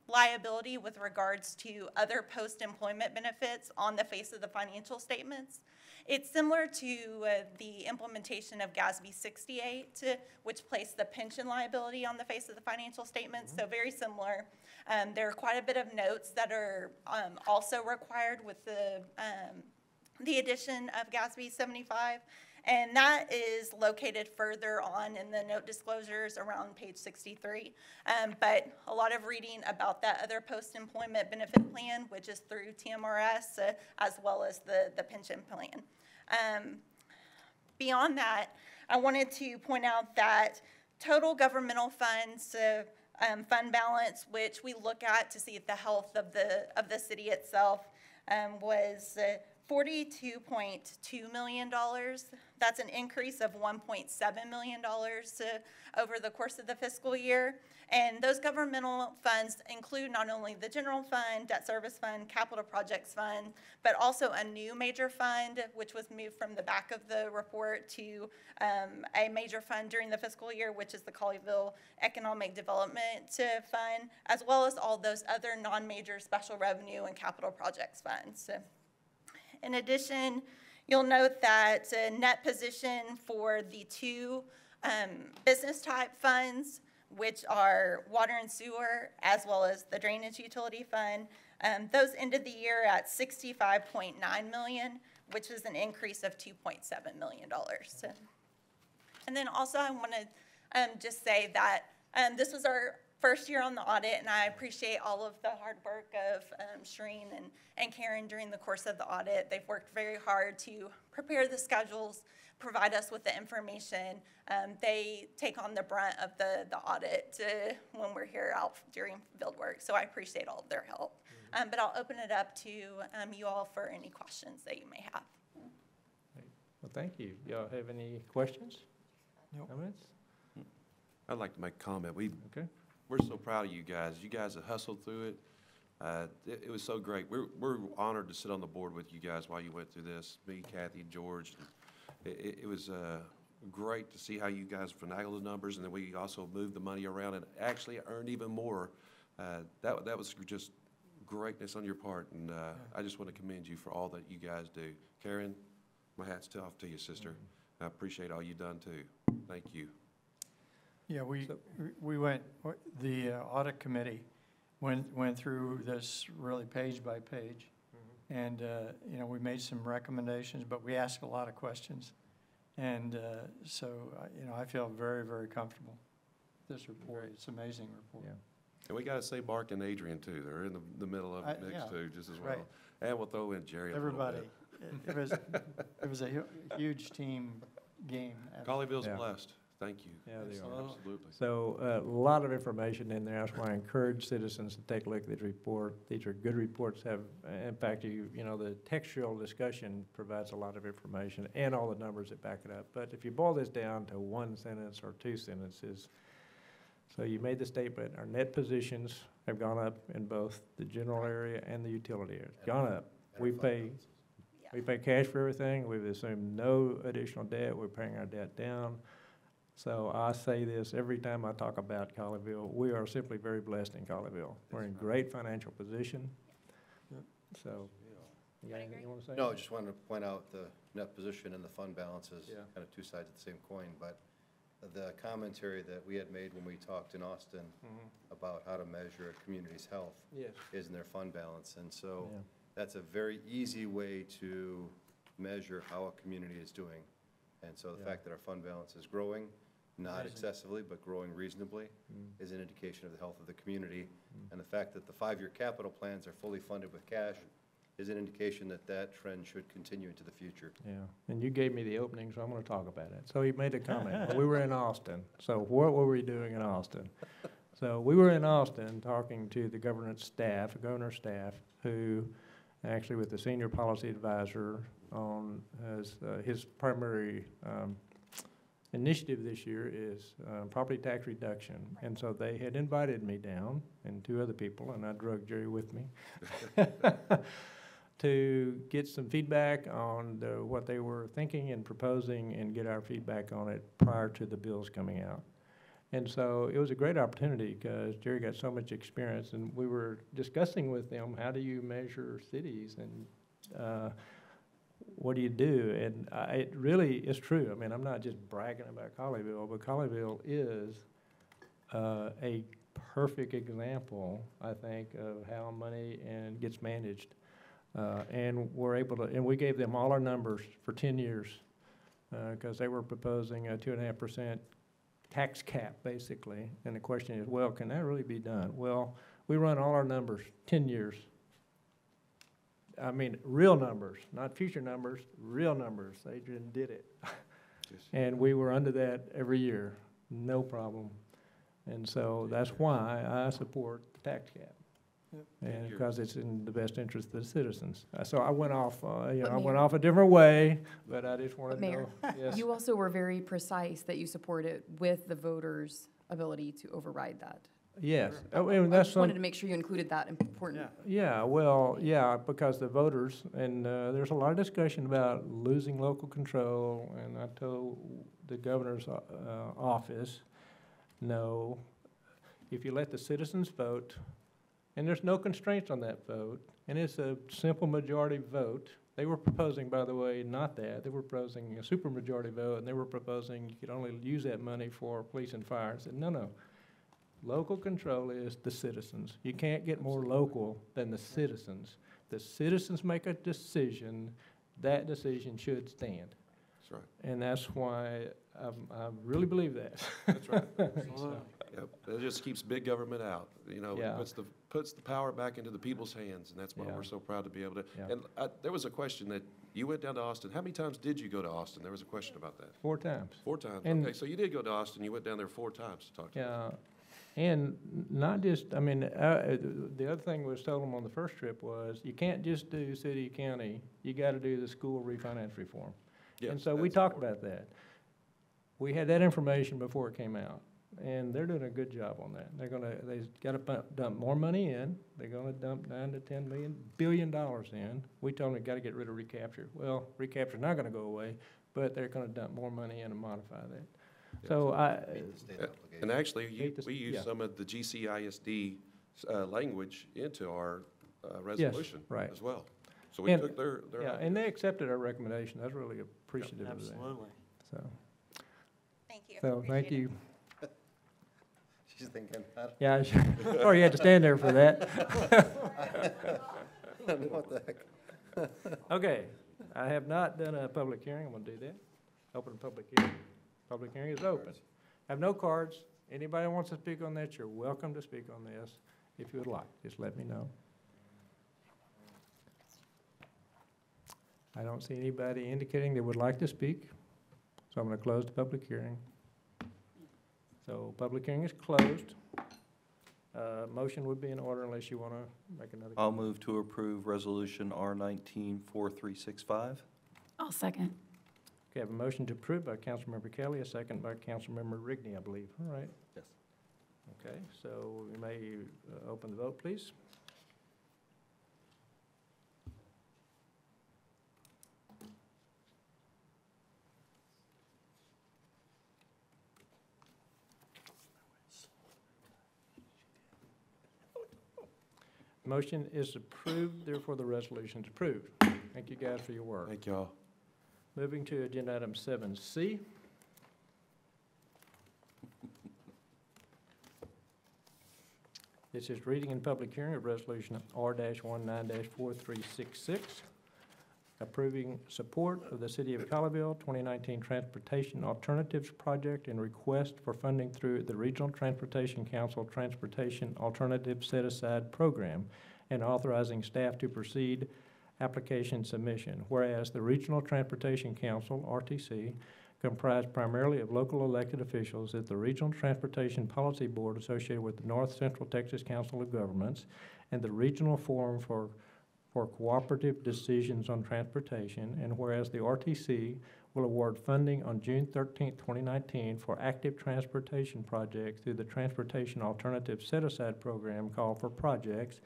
liability with regards to other post-employment benefits on the face of the financial statements. It's similar to the implementation of GASB 68, which placed the pension liability on the face of the financial statements, so very similar. There are quite a bit of notes that are also required with the addition of GASB 75, and that is located further on in the note disclosures around page 63. But a lot of reading about that other post-employment benefit plan, which is through TMRS, as well as the pension plan. Beyond that, I wanted to point out that total governmental funds, fund balance, which we look at to see the health of the city itself, was $42.2 million. That's an increase of $1.7 million over the course of the fiscal year. And those governmental funds include not only the general fund, debt service fund, capital projects fund, but also a new major fund, which was moved from the back of the report to a major fund during the fiscal year, which is the Colleyville Economic Development Fund, as well as all those other non-major special revenue and capital projects funds. In addition, you'll note that net position for the two business type funds, which are water and sewer, as well as the drainage utility fund, those ended the year at $65.9 million, which is an increase of $2.7 million. And then also I want to just say that this was our first year on the audit, and I appreciate all of the hard work of Shereen and Karen during the course of the audit. They've worked very hard to prepare the schedules, provide us with the information. They take on the brunt of the audit when we're here out during field work, so I appreciate all of their help. But I'll open it up to you all for any questions that you may have. Well, thank you. Y'all have any questions? No. Comments? I'd like to make a comment. Okay. We're so proud of you guys. You guys have hustled through it. It was so great. We're honored to sit on the board with you guys while you went through this. Me, Kathy, George. It was great to see how you guys finagled the numbers, and then we also moved the money around and actually earned even more. That was just greatness on your part, and I just want to commend you for all that you guys do. Karen, my hat's off to you, sister. I appreciate all you've done too. Thank you. Yeah, we went, the audit committee went through this really page by page. And, you know, we made some recommendations, but we asked a lot of questions. And so, you know, I feel very, very comfortable with this report. It's an amazing report. Yeah. And we got to say Mark and Adrian too. They're in the middle of the mix too, just as well. Right. And we'll throw in Jerry Everybody. a little bit. It was a huge team game. Colleyville's blessed. Thank you. Yeah, they are. Absolutely. So a lot of information in there. That's why I encourage citizens to take a look at this report. These are good reports. In fact, you know, the textual discussion provides a lot of information and all the numbers that back it up. But if you boil this down to one sentence or two sentences, so you made the statement, our net positions have gone up in both the general area and the utility area. It's gone up. We pay cash for everything. We've assumed no additional debt. We're paying our debt down. So I say this every time I talk about Colleyville. We are simply very blessed in Colleyville. We're in great financial position. So, you got anything you want to say? No, I just wanted to point out the net position and the fund balances, kind of two sides of the same coin. But the commentary that we had made when we talked in Austin about how to measure a community's health is in their fund balance. And so that's a very easy way to measure how a community is doing. And so the fact that our fund balance is growing, not excessively, but growing reasonably, is an indication of the health of the community. And the fact that the 5-year capital plans are fully funded with cash is an indication that that trend should continue into the future. Yeah, and you gave me the opening, so I'm going to talk about it. So you made a comment. We were in Austin. So what were we doing in Austin? So we were in Austin talking to the governor's staff, who actually with the senior policy advisor on his primary initiative this year is property tax reduction. And so they had invited me down, and 2 other people, and I drug Jerry with me, to get some feedback on what they were thinking and proposing and get our feedback on it prior to the bills coming out. And so it was a great opportunity because Jerry got so much experience, and we were discussing with them, how do you measure cities and what do you do? And it really is true. I mean, I'm not just bragging about Colleyville, but Colleyville is a perfect example, I think, of how money gets managed. And we're able to, and we gave them all our numbers for 10 years because they were proposing a 2.5% tax cap, basically. And the question is, well, can that really be done? Well, we run all our numbers, 10 years. I mean, real numbers, not future numbers, real numbers. They just did it. And we were under that every year, no problem. And so that's why I support the tax cap. And because it's in the best interest of the citizens. So I went off, I went off a different way, but I just wanted to know. Yes. You also were very precise that you supported with the voters' ability to override that. Yes. I just wanted to make sure you included that important. Yeah, well, yeah, because the voters, and there's a lot of discussion about losing local control, and I told the governor's office, no, if you let the citizens vote, and there's no constraints on that vote, and it's a simple majority vote. They were proposing, by the way, not that. They were proposing a supermajority vote, and they were proposing you could only use that money for police and fire. I said, no. Local control is the citizens. You can't get more local than the citizens. The citizens make a decision. That decision should stand. That's right. And that's why I really believe that. That's right. Yep. It just keeps big government out. You know, Yeah. it puts the power back into the people's hands, and that's why we're so proud to be able to. Yeah. And there was a question that you went down to Austin. How many times did you go to Austin? There was a question about that. 4 times. 4 times. And okay, so you did go to Austin. You went down there 4 times to talk to them. And not just, I mean, the other thing was told them on the first trip was, you can't just do city, county, you got to do the school refinance reform. Yes, and so we talked about that. We had that information before it came out, and they're doing a good job on that. They've got to dump more money in. They're going to dump $9 to $10 billion in. We told them we got to get rid of recapture. Well, recapture's not going to go away, but they're going to dump more money in and modify that. So and actually, we use some of the GCISD language into our resolution as well. So we took their and they accepted our recommendation. I was really appreciative of that. Absolutely. So. Thank you. So thank you. She's thinking. Yeah, sorry you had to stand there for that. What the heck? Okay, I have not done a public hearing. I'm going to do that. Open a public hearing. Public hearing is open. I have no cards. Anybody who wants to speak on that, you're welcome to speak on this if you would like. Just let me know. I don't see anybody indicating they would like to speak, so I'm going to close the public hearing. So public hearing is closed. Motion would be in order unless you want to make another. I'll move to approve Resolution R19-4365. I'll second. Okay, I have a motion to approve by Councilmember Kelly, a second by Councilmember Rigney, I believe. All right. Yes. Okay, so we may open the vote, please. Motion is approved, therefore the resolution is approved. Thank you guys for your work. Thank y'all. Moving to agenda item 7C. This is reading and public hearing of resolution R-19-4366, approving support of the City of Colleyville 2019 Transportation Alternatives Project and request for funding through the Regional Transportation Council Transportation Alternative Set-Aside Program and authorizing staff to proceed application submission. Whereas the Regional Transportation Council, RTC, comprised primarily of local elected officials at the Regional Transportation Policy Board associated with the North Central Texas Council of Governments and the Regional Forum for Cooperative Decisions on Transportation, and whereas the RTC will award funding on June 13, 2019 for active transportation projects through the Transportation Alternative Set-Aside Program called for projects,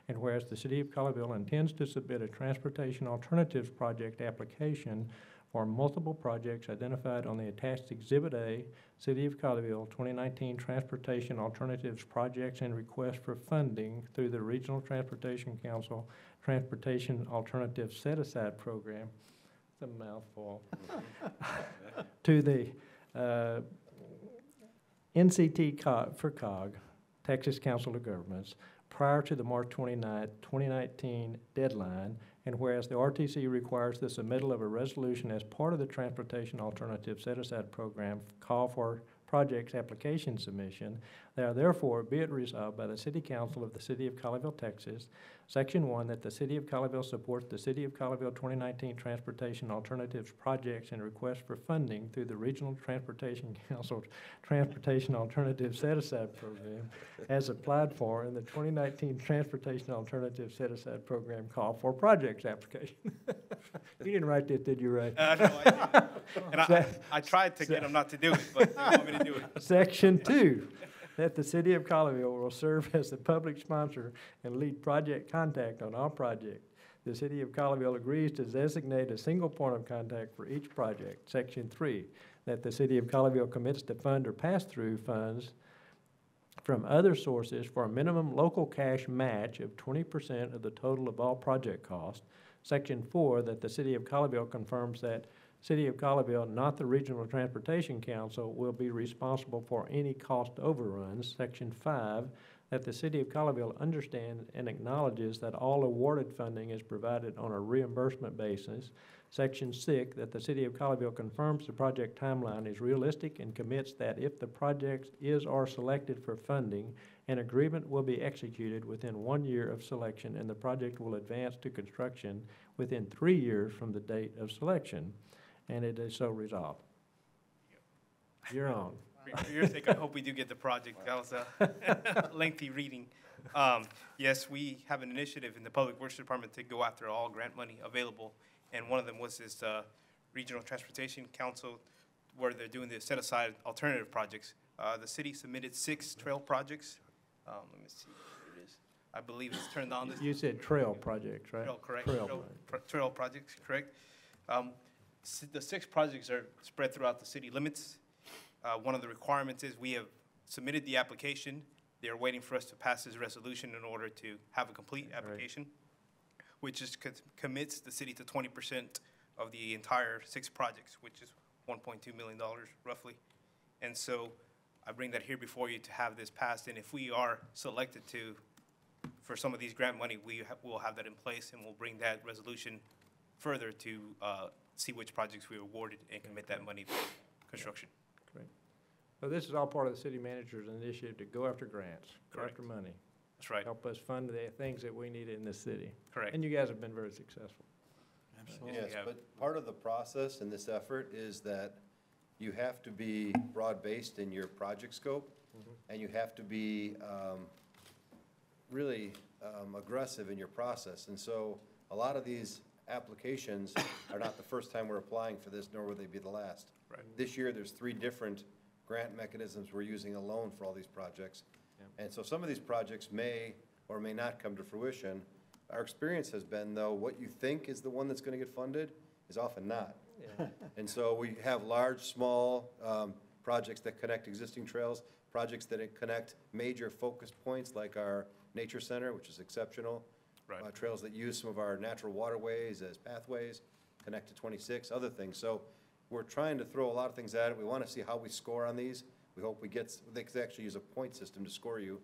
and whereas the City of Colleyville intends to submit a Transportation Alternatives Project application for multiple projects identified on the attached Exhibit A, City of Colleyville 2019 Transportation Alternatives Projects and Request for Funding through the Regional Transportation Council Transportation Alternatives Set-Aside Program. It's a mouthful. To the NCT for COG, Texas Council of Governments, prior to the March 29, 2019 deadline, and whereas the RTC requires the submittal of a resolution as part of the Transportation Alternative Set-Aside Program call for projects application submission, now therefore be it resolved by the City Council of the City of Colleyville, Texas, Section 1, that the City of Colleyville supports the City of Colleyville 2019 Transportation Alternatives Projects and requests for funding through the Regional Transportation Council Transportation Alternatives Set-Aside Program as applied for in the 2019 Transportation Alternatives Set-Aside Program call for projects application. You didn't write that, did you, Ray? No, I didn't. And I tried to get them not to do it, but they want me to do it. Section 2, that the City of Colleyville will serve as the public sponsor and lead project contact on all projects. The City of Colleyville agrees to designate a single point of contact for each project. Section 3, that the City of Colleyville commits to fund or pass through funds from other sources for a minimum local cash match of 20% of the total of all project costs. Section 4, that the City of Colleyville confirms that City of Colleyville, not the Regional Transportation Council, will be responsible for any cost overruns. Section 5, that the City of Colleyville understands and acknowledges that all awarded funding is provided on a reimbursement basis. Section 6, that the City of Colleyville confirms the project timeline is realistic and commits that if the project is or selected for funding, an agreement will be executed within 1 year of selection and the project will advance to construction within 3 years from the date of selection. And it is so resolved. You're on. For your sake, I hope we do get the project. That was a lengthy reading. Yes, we have an initiative in the Public Works Department to go after all grant money available, and one of them was this Regional Transportation Council, where they're doing the set-aside alternative projects. The city submitted 6 trail projects. Let me see where it is. I believe it's turned on. You said trail projects, right? Trail, correct. Trail Projects, correct. The 6 projects are spread throughout the city limits. One of the requirements is we have submitted the application. They're waiting for us to pass this resolution in order to have a complete application, which is commits the city to 20% of the entire 6 projects, which is $1.2 million roughly. And so I bring that here before you to have this passed. And if we are selected for some of these grant money, we'll have that in place, and we'll bring that resolution further to see which projects we awarded and commit that money for construction. Great. So this is all part of the city manager's initiative to go after grants, go after money. That's right. Help us fund the things that we need in this city. Correct. And you guys have been very successful. Absolutely. Yes, but part of the process in this effort is that you have to be broad-based in your project scope, and you have to be really aggressive in your process. And so a lot of these applications are not the first time we're applying for this, nor will they be the last. Right. This year, there's 3 different grant mechanisms we're using alone for all these projects. And so some of these projects may or may not come to fruition. Our experience has been, though, what you think is the one that's going to get funded is often not. Yeah. And so we have large, small projects that connect existing trails, projects that connect major focus points like our nature center, which is exceptional. Right. Trails that use some of our natural waterways as pathways, connect to 26, other things. So we're trying to throw a lot of things at it. We want to see how we score on these. We hope they could actually use a point system to score you.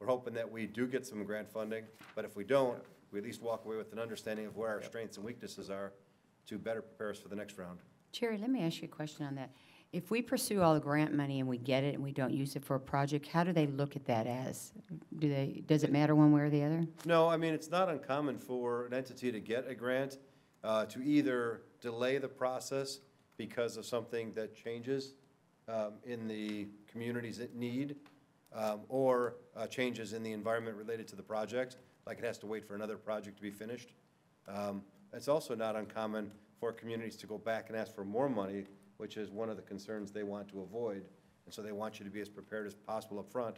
We're hoping that we do get some grant funding, but if we don't, we at least walk away with an understanding of where our strengths and weaknesses are to better prepare us for the next round. Jerry, let me ask you a question on that. If we pursue all the grant money and we get it and we don't use it for a project, how do they look at that as? Does it matter one way or the other? No, I mean, it's not uncommon for an entity to get a grant to either delay the process because of something that changes in the community's need or changes in the environment related to the project, like it has to wait for another project to be finished. It's also not uncommon for communities to go back and ask for more money, which is one of the concerns they want to avoid. And so they want you to be as prepared as possible up front.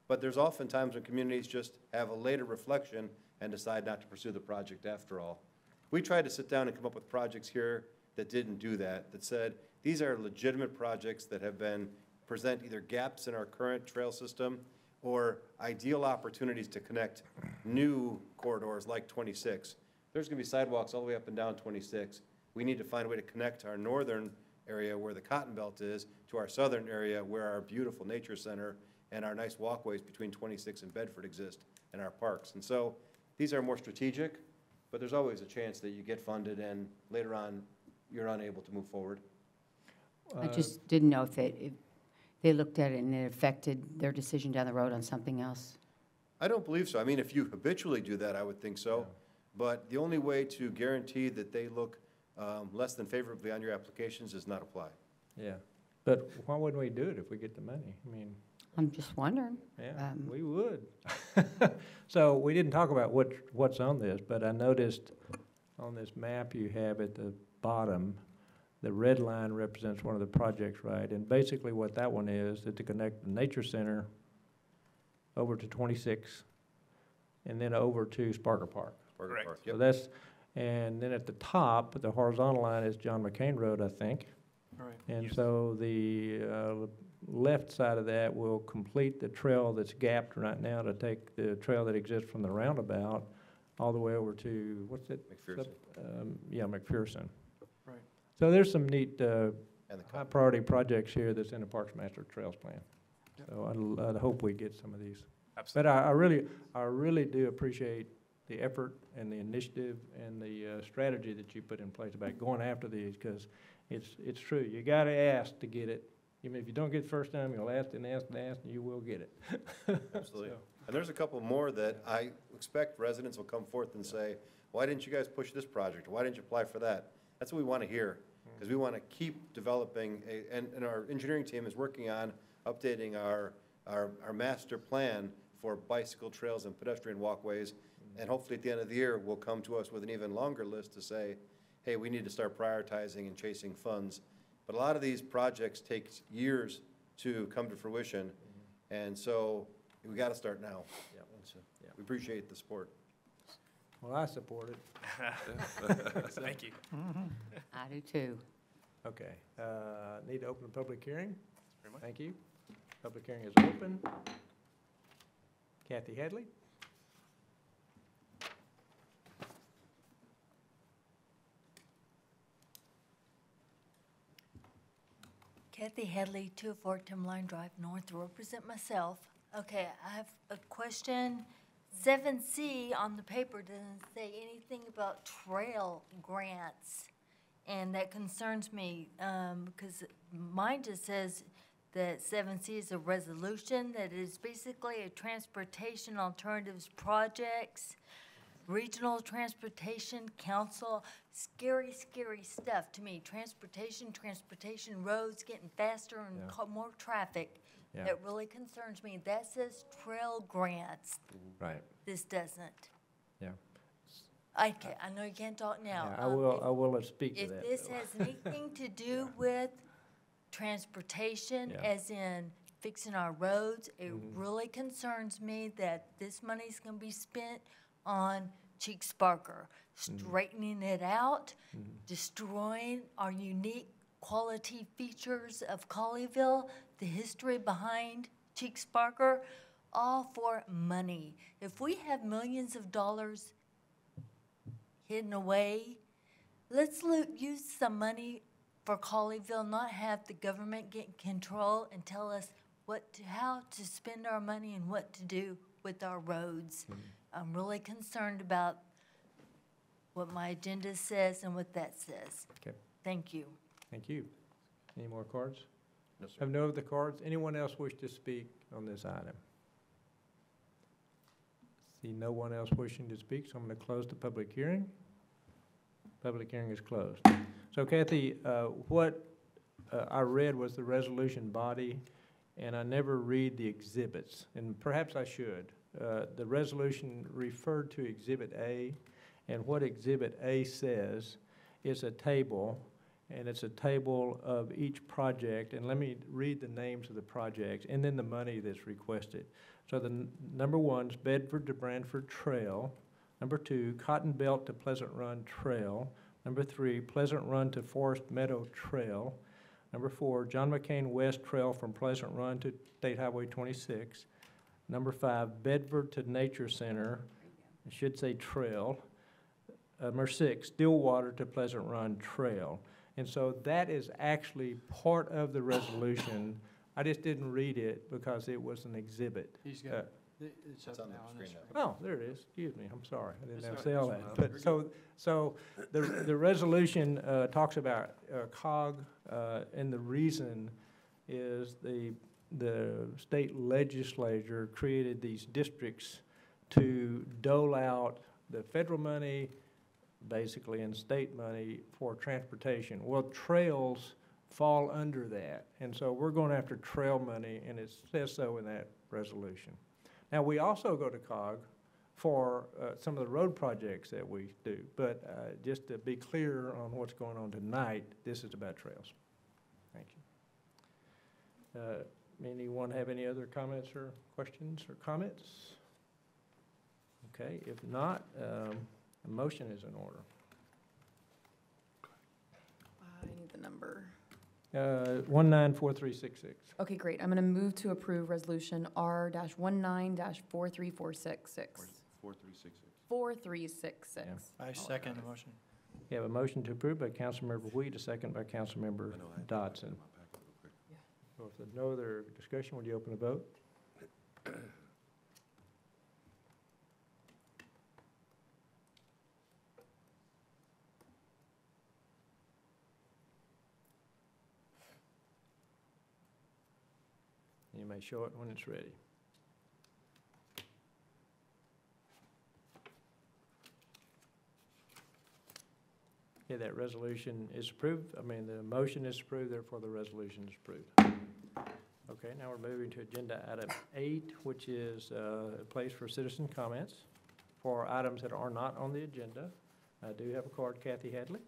But there's often times when communities just have a later reflection and decide not to pursue the project after all. We tried to sit down and come up with projects here that didn't do that, that said, these are legitimate projects that have been, present either gaps in our current trail system or ideal opportunities to connect new corridors like 26. There's gonna be sidewalks all the way up and down 26. We need to find a way to connect our northern area where the Cotton Belt is to our southern area where our beautiful nature center and our nice walkways between 26 and Bedford exist and our parks. And so these are more strategic, but there's always a chance that you get funded and later on you're unable to move forward. I just didn't know if they looked at it and it affected their decision down the road on something else. I don't believe so. I mean, if you habitually do that, I would think so. Yeah. But the only way to guarantee that they look less than favorably on your applications is not apply. Yeah, but why wouldn't we do it if we get the money? I mean, I'm just wondering. Yeah, we would. So we didn't talk about what's on this, but I noticed on this map you have at the bottom, the red line represents one of the projects, right? And basically what that one is to connect the Nature Center over to 26 and then over to Sparker Park. Sparker Park, yep. So that's, and then at the top, the horizontal line is John McCain Road, I think. Right. And so the left side of that will complete the trail that's gapped right now to take the trail that exists from the roundabout all the way over to, what's it? McPherson. Yeah, McPherson. Right. So there's some neat high priority projects here that's in the Parks Master Trails Plan. Yep. So I'd hope we get some of these. Absolutely. But I really do appreciate the effort and the initiative and the strategy that you put in place about going after these, because it's true. You got to ask to get it. Even if you don't get it the first time, you'll ask and ask and ask, and you will get it. Absolutely. So. And there's a couple more that I expect residents will come forth and say, why didn't you guys push this project? Or why didn't you apply for that? That's what we want to hear, because we want to keep developing, and our engineering team is working on updating our master plan for bicycle trails and pedestrian walkways. And hopefully at the end of the year, we'll come to us with an even longer list to say, hey, we need to start prioritizing and chasing funds. But a lot of these projects take years to come to fruition. And so we got to start now. Yeah. So we appreciate the support. Well, I support it. Thank you. I do too. Okay. Need to open a public hearing? Very much. Thank you. Public hearing is open. Kathy Hadley? Kathy Hadley, 204 Timberline Drive North, to represent myself. Okay, I have a question. 7C on the paper doesn't say anything about trail grants, and that concerns me because mine just says that 7C is a resolution that is basically a transportation alternatives projects, regional transportation council, scary, scary stuff to me. Transportation, roads getting faster and more traffic. Yeah. That really concerns me. That says trail grants. Right. This doesn't. Yeah. I know you can't talk now. Yeah, I will speak to that. If this though. has anything to do with transportation, as in fixing our roads, it really concerns me that this money's gonna be spent on Cheeks Sparker, straightening it out, destroying our unique quality features of Colleyville, the history behind Cheeks Sparker, all for money. If we have millions of dollars hidden away, let's use some money for Colleyville, not have the government get control and tell us how to spend our money and what to do with our roads. I'm really concerned about what my agenda says and what that says. Okay. Thank you. Thank you. Any more cards? No, sir. Have no other cards? Anyone else wish to speak on this item? See no one else wishing to speak, so I'm going to close the public hearing. Public hearing is closed. So Kathy, what I read was the resolution body, and I never read the exhibits, and perhaps I should. The resolution referred to Exhibit A, and what Exhibit A says is a table, and it's a table of each project, and let me read the names of the projects, and then the money that's requested. So the number one's Bedford to Branford Trail. Number 2, Cotton Belt to Pleasant Run Trail. Number 3, Pleasant Run to Forest Meadow Trail. Number 4, John McCain West Trail from Pleasant Run to State Highway 26. Number 5, Bedford to Nature Center. I should say trail. Number 6, Stillwater to Pleasant Run Trail. And so that is actually part of the resolution. I just didn't read it because it was an exhibit. He's got, it's up now on the screen. Oh, there it is. Excuse me, I'm sorry. I didn't have to say all that. But so the resolution talks about COG, and the reason is the state legislature created these districts to dole out the federal money, basically, and state money for transportation. Well, trails fall under that, and so we're going after trail money, and it says so in that resolution. Now, we also go to COG for some of the road projects that we do, but just to be clear on what's going on tonight, this is about trails. Thank you. Anyone have any other comments or questions or comments? Okay, if not, a motion is in order. I need the number. 194366. Okay, great. I'm going to move to approve resolution R-19-43466. 4366. 4366. I second the motion. You have a motion to approve by Councilmember Wheat, a second by Councilmember Dodson. So if there's no other discussion, would you open the vote? You may show it when it's ready. Okay, that resolution is approved. I mean, the motion is approved, therefore the resolution is approved. Okay, now we're moving to agenda item 8, which is a place for citizen comments for items that are not on the agenda. I do have a card, Kathy Hadley.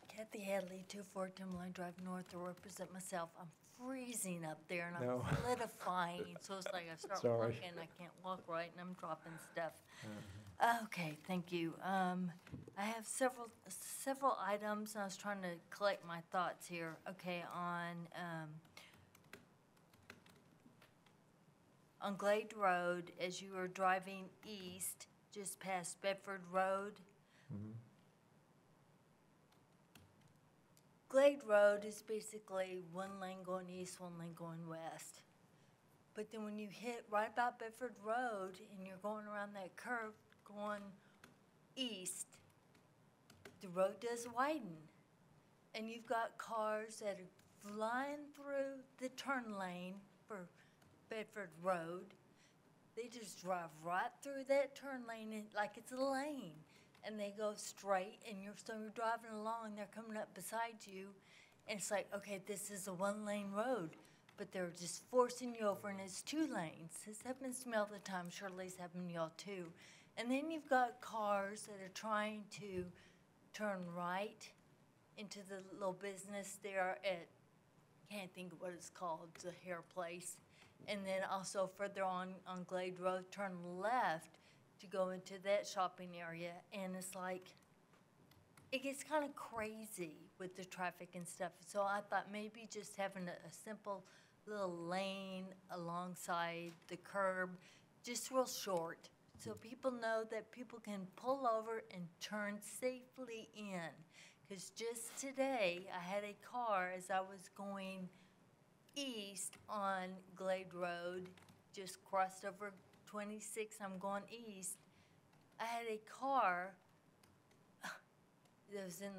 Kathy Hadley, 24 Timberline Drive North, to represent myself. I'm freezing up there and I'm No. solidifying, so it's like I start Sorry. walking, I can't walk right, and I'm dropping stuff. Okay, thank you. I have several items, and I was trying to collect my thoughts here. Okay, on Glade Road, as you are driving east, just past Bedford Road, Glade Road is basically one lane going east, one lane going west. But then when you hit right about Bedford Road and you're going around that curve going east, the road does widen. And you've got cars that are flying through the turn lane for Bedford Road. They just drive right through that turn lane like it's a lane. And they go straight, and you're driving along, and they're coming up beside you, and it's like, okay, this is a one-lane road, but they're just forcing you over, and it's 2 lanes. This happens to me all the time. Surely it's happened to y'all too. And then you've got cars that are trying to turn right into the little business there at, can't think of what it's called, the hair place. And then also further on Glade Road, turn left to go into that shopping area, and it's like, it gets kind of crazy with the traffic and stuff. So I thought maybe just having a simple little lane alongside the curb, just real short, so people know that people can pull over and turn safely in. Because just today, I had a car as I was going east on Glade Road, just crossed over 26, I'm going east. I had a car that was in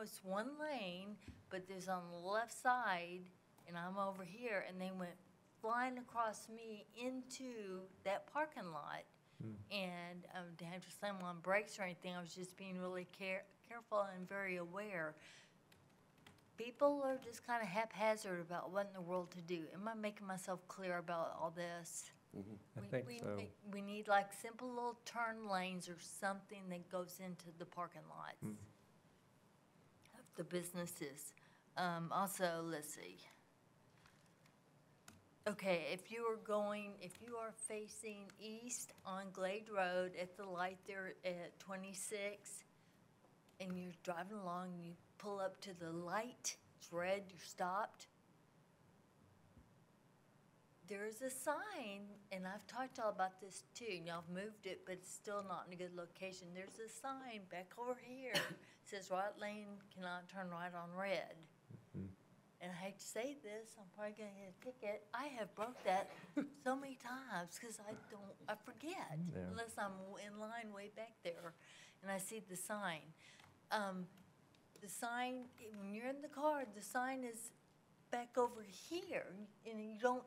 it's one lane, but there's on the left side, and I'm over here, and they went flying across me into that parking lot. And I didn't have to slam on brakes or anything. I was just being really careful and very aware. People are just kind of haphazard about what in the world to do. Am I making myself clear about all this? I think so. We need like simple little turn lanes or something that goes into the parking lots of the businesses. Also, let's see. Okay, if you are facing east on Glade Road at the light there at 26, and you're driving along, you pull up to the light, it's red, you're stopped. There's a sign, and I've talked to y'all about this too. Y'all have moved it, but it's still not in a good location. There's a sign back over here. It says right lane cannot turn right on red. And I hate to say this, I'm probably gonna get a ticket. I have broke that so many times because I forget unless I'm in line way back there and I see the sign. The sign, when you're in the car, the sign is back over here and you don't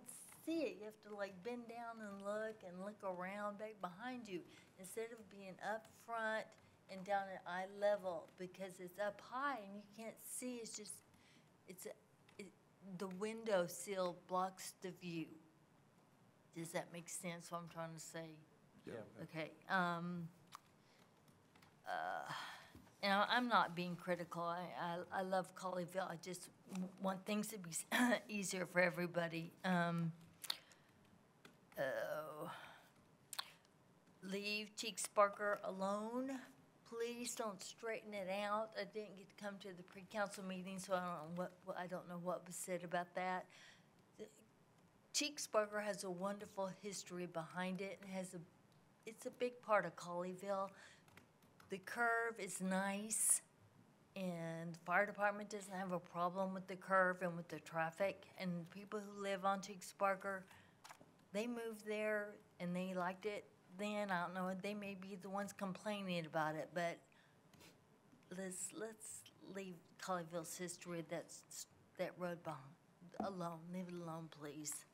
see it. You have to like bend down and look around back behind you instead of being up front and down at eye level because it's up high and you can't see. It's just, the window sill blocks the view. Does that make sense what I'm trying to say? Yeah. Okay. And I'm not being critical. I love Colleyville. I just want things to be easier for everybody. Leave Cheek Sparker alone. Please don't straighten it out. I didn't get to come to the pre-council meeting, so I don't know what was said about that. Cheek Sparker has a wonderful history behind it. It's a big part of Colleyville. The curve is nice, and the fire department doesn't have a problem with the curve and with the traffic. And people who live on Cheek Sparker, they moved there and they liked it. Then I don't know. They may be the ones complaining about it, but let's leave Colleyville's history. That road alone. Leave it alone, please.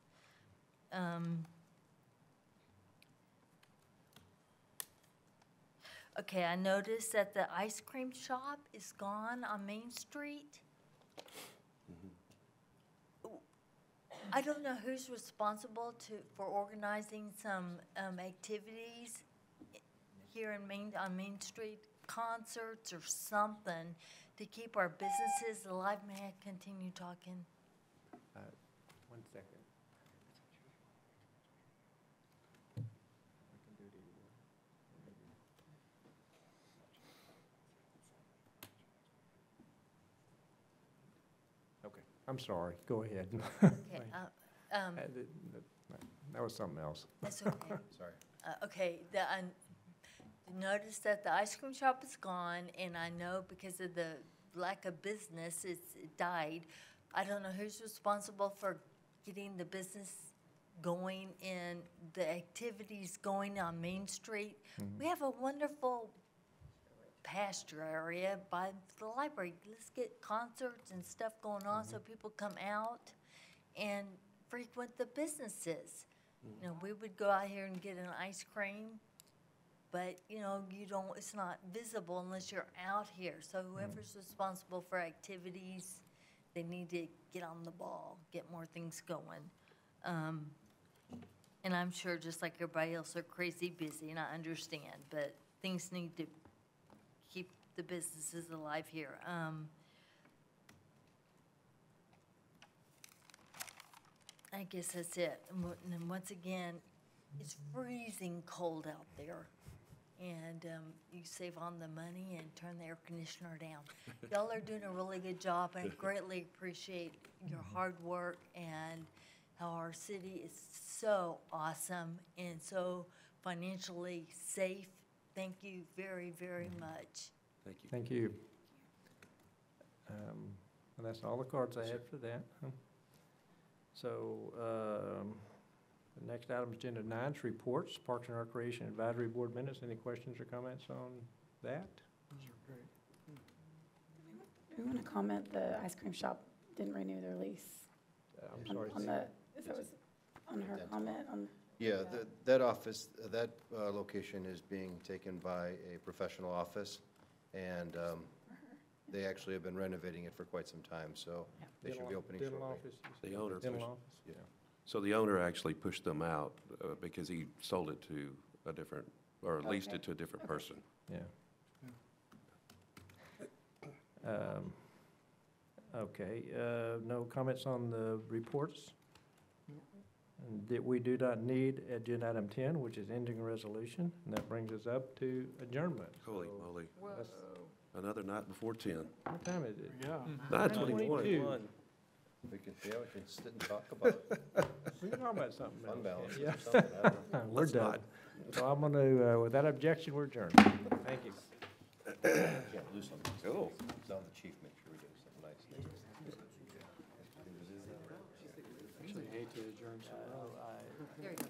Okay, I noticed that the ice cream shop is gone on Main Street. I don't know who's responsible for organizing some activities here on Main Street, concerts or something to keep our businesses alive. May I continue talking? 1 second. Okay, I'm sorry. Go ahead. Okay. That was something else. That's okay. Sorry. Okay, I noticed that the ice cream shop is gone, and I know because of the lack of business, it died. I don't know who's responsible for getting the business going and the activities going on Main Street. We have a wonderful pasture area by the library. Let's get concerts and stuff going on so people come out and frequent the businesses. You know, we would go out here and get an ice cream, but it's not visible unless you're out here. So whoever's responsible for activities, they need to get on the ball, get more things going. And I'm sure just like everybody else, they're crazy busy, and I understand, but things need to keep the businesses alive here. I guess that's it. And then once again, it's freezing cold out there. And you save on the money and turn the air conditioner down. Y'all are doing a really good job. I greatly appreciate your hard work and how our city is so awesome and so financially safe. Thank you very, very much. Thank you. Thank you. And that's all the cards I had for that. So, the next item is agenda 9, reports, Parks and Recreation Advisory Board minutes. Any questions or comments on that? Those are great. We want to comment, the ice cream shop didn't renew their lease. I'm sorry. On her comment on. Yeah, that office, that location is being taken by a professional office, and They actually have been renovating it for quite some time, so they should be opening shortly. Dental office, you The said? owner Dental pushed- office? Yeah. So the owner actually pushed them out because he sold it to a different, or leased it to a different person. Yeah. Okay, no comments on the reports? And we do not need agenda item 10, which is ending resolution, and that brings us up to adjournment. Holy So moly. that's- Another night before 10. What time is it? Yeah. 9:21. We can sit and talk about We can talk about something fund else. balance Yeah. or something. I don't know. We're Let's done. not. So I'm going to, without objection, we're adjourned. Thank you. Yeah, do something. Oh. Tell the chief, make sure we do something nice. Actually, I hate to adjourn so early. There you go.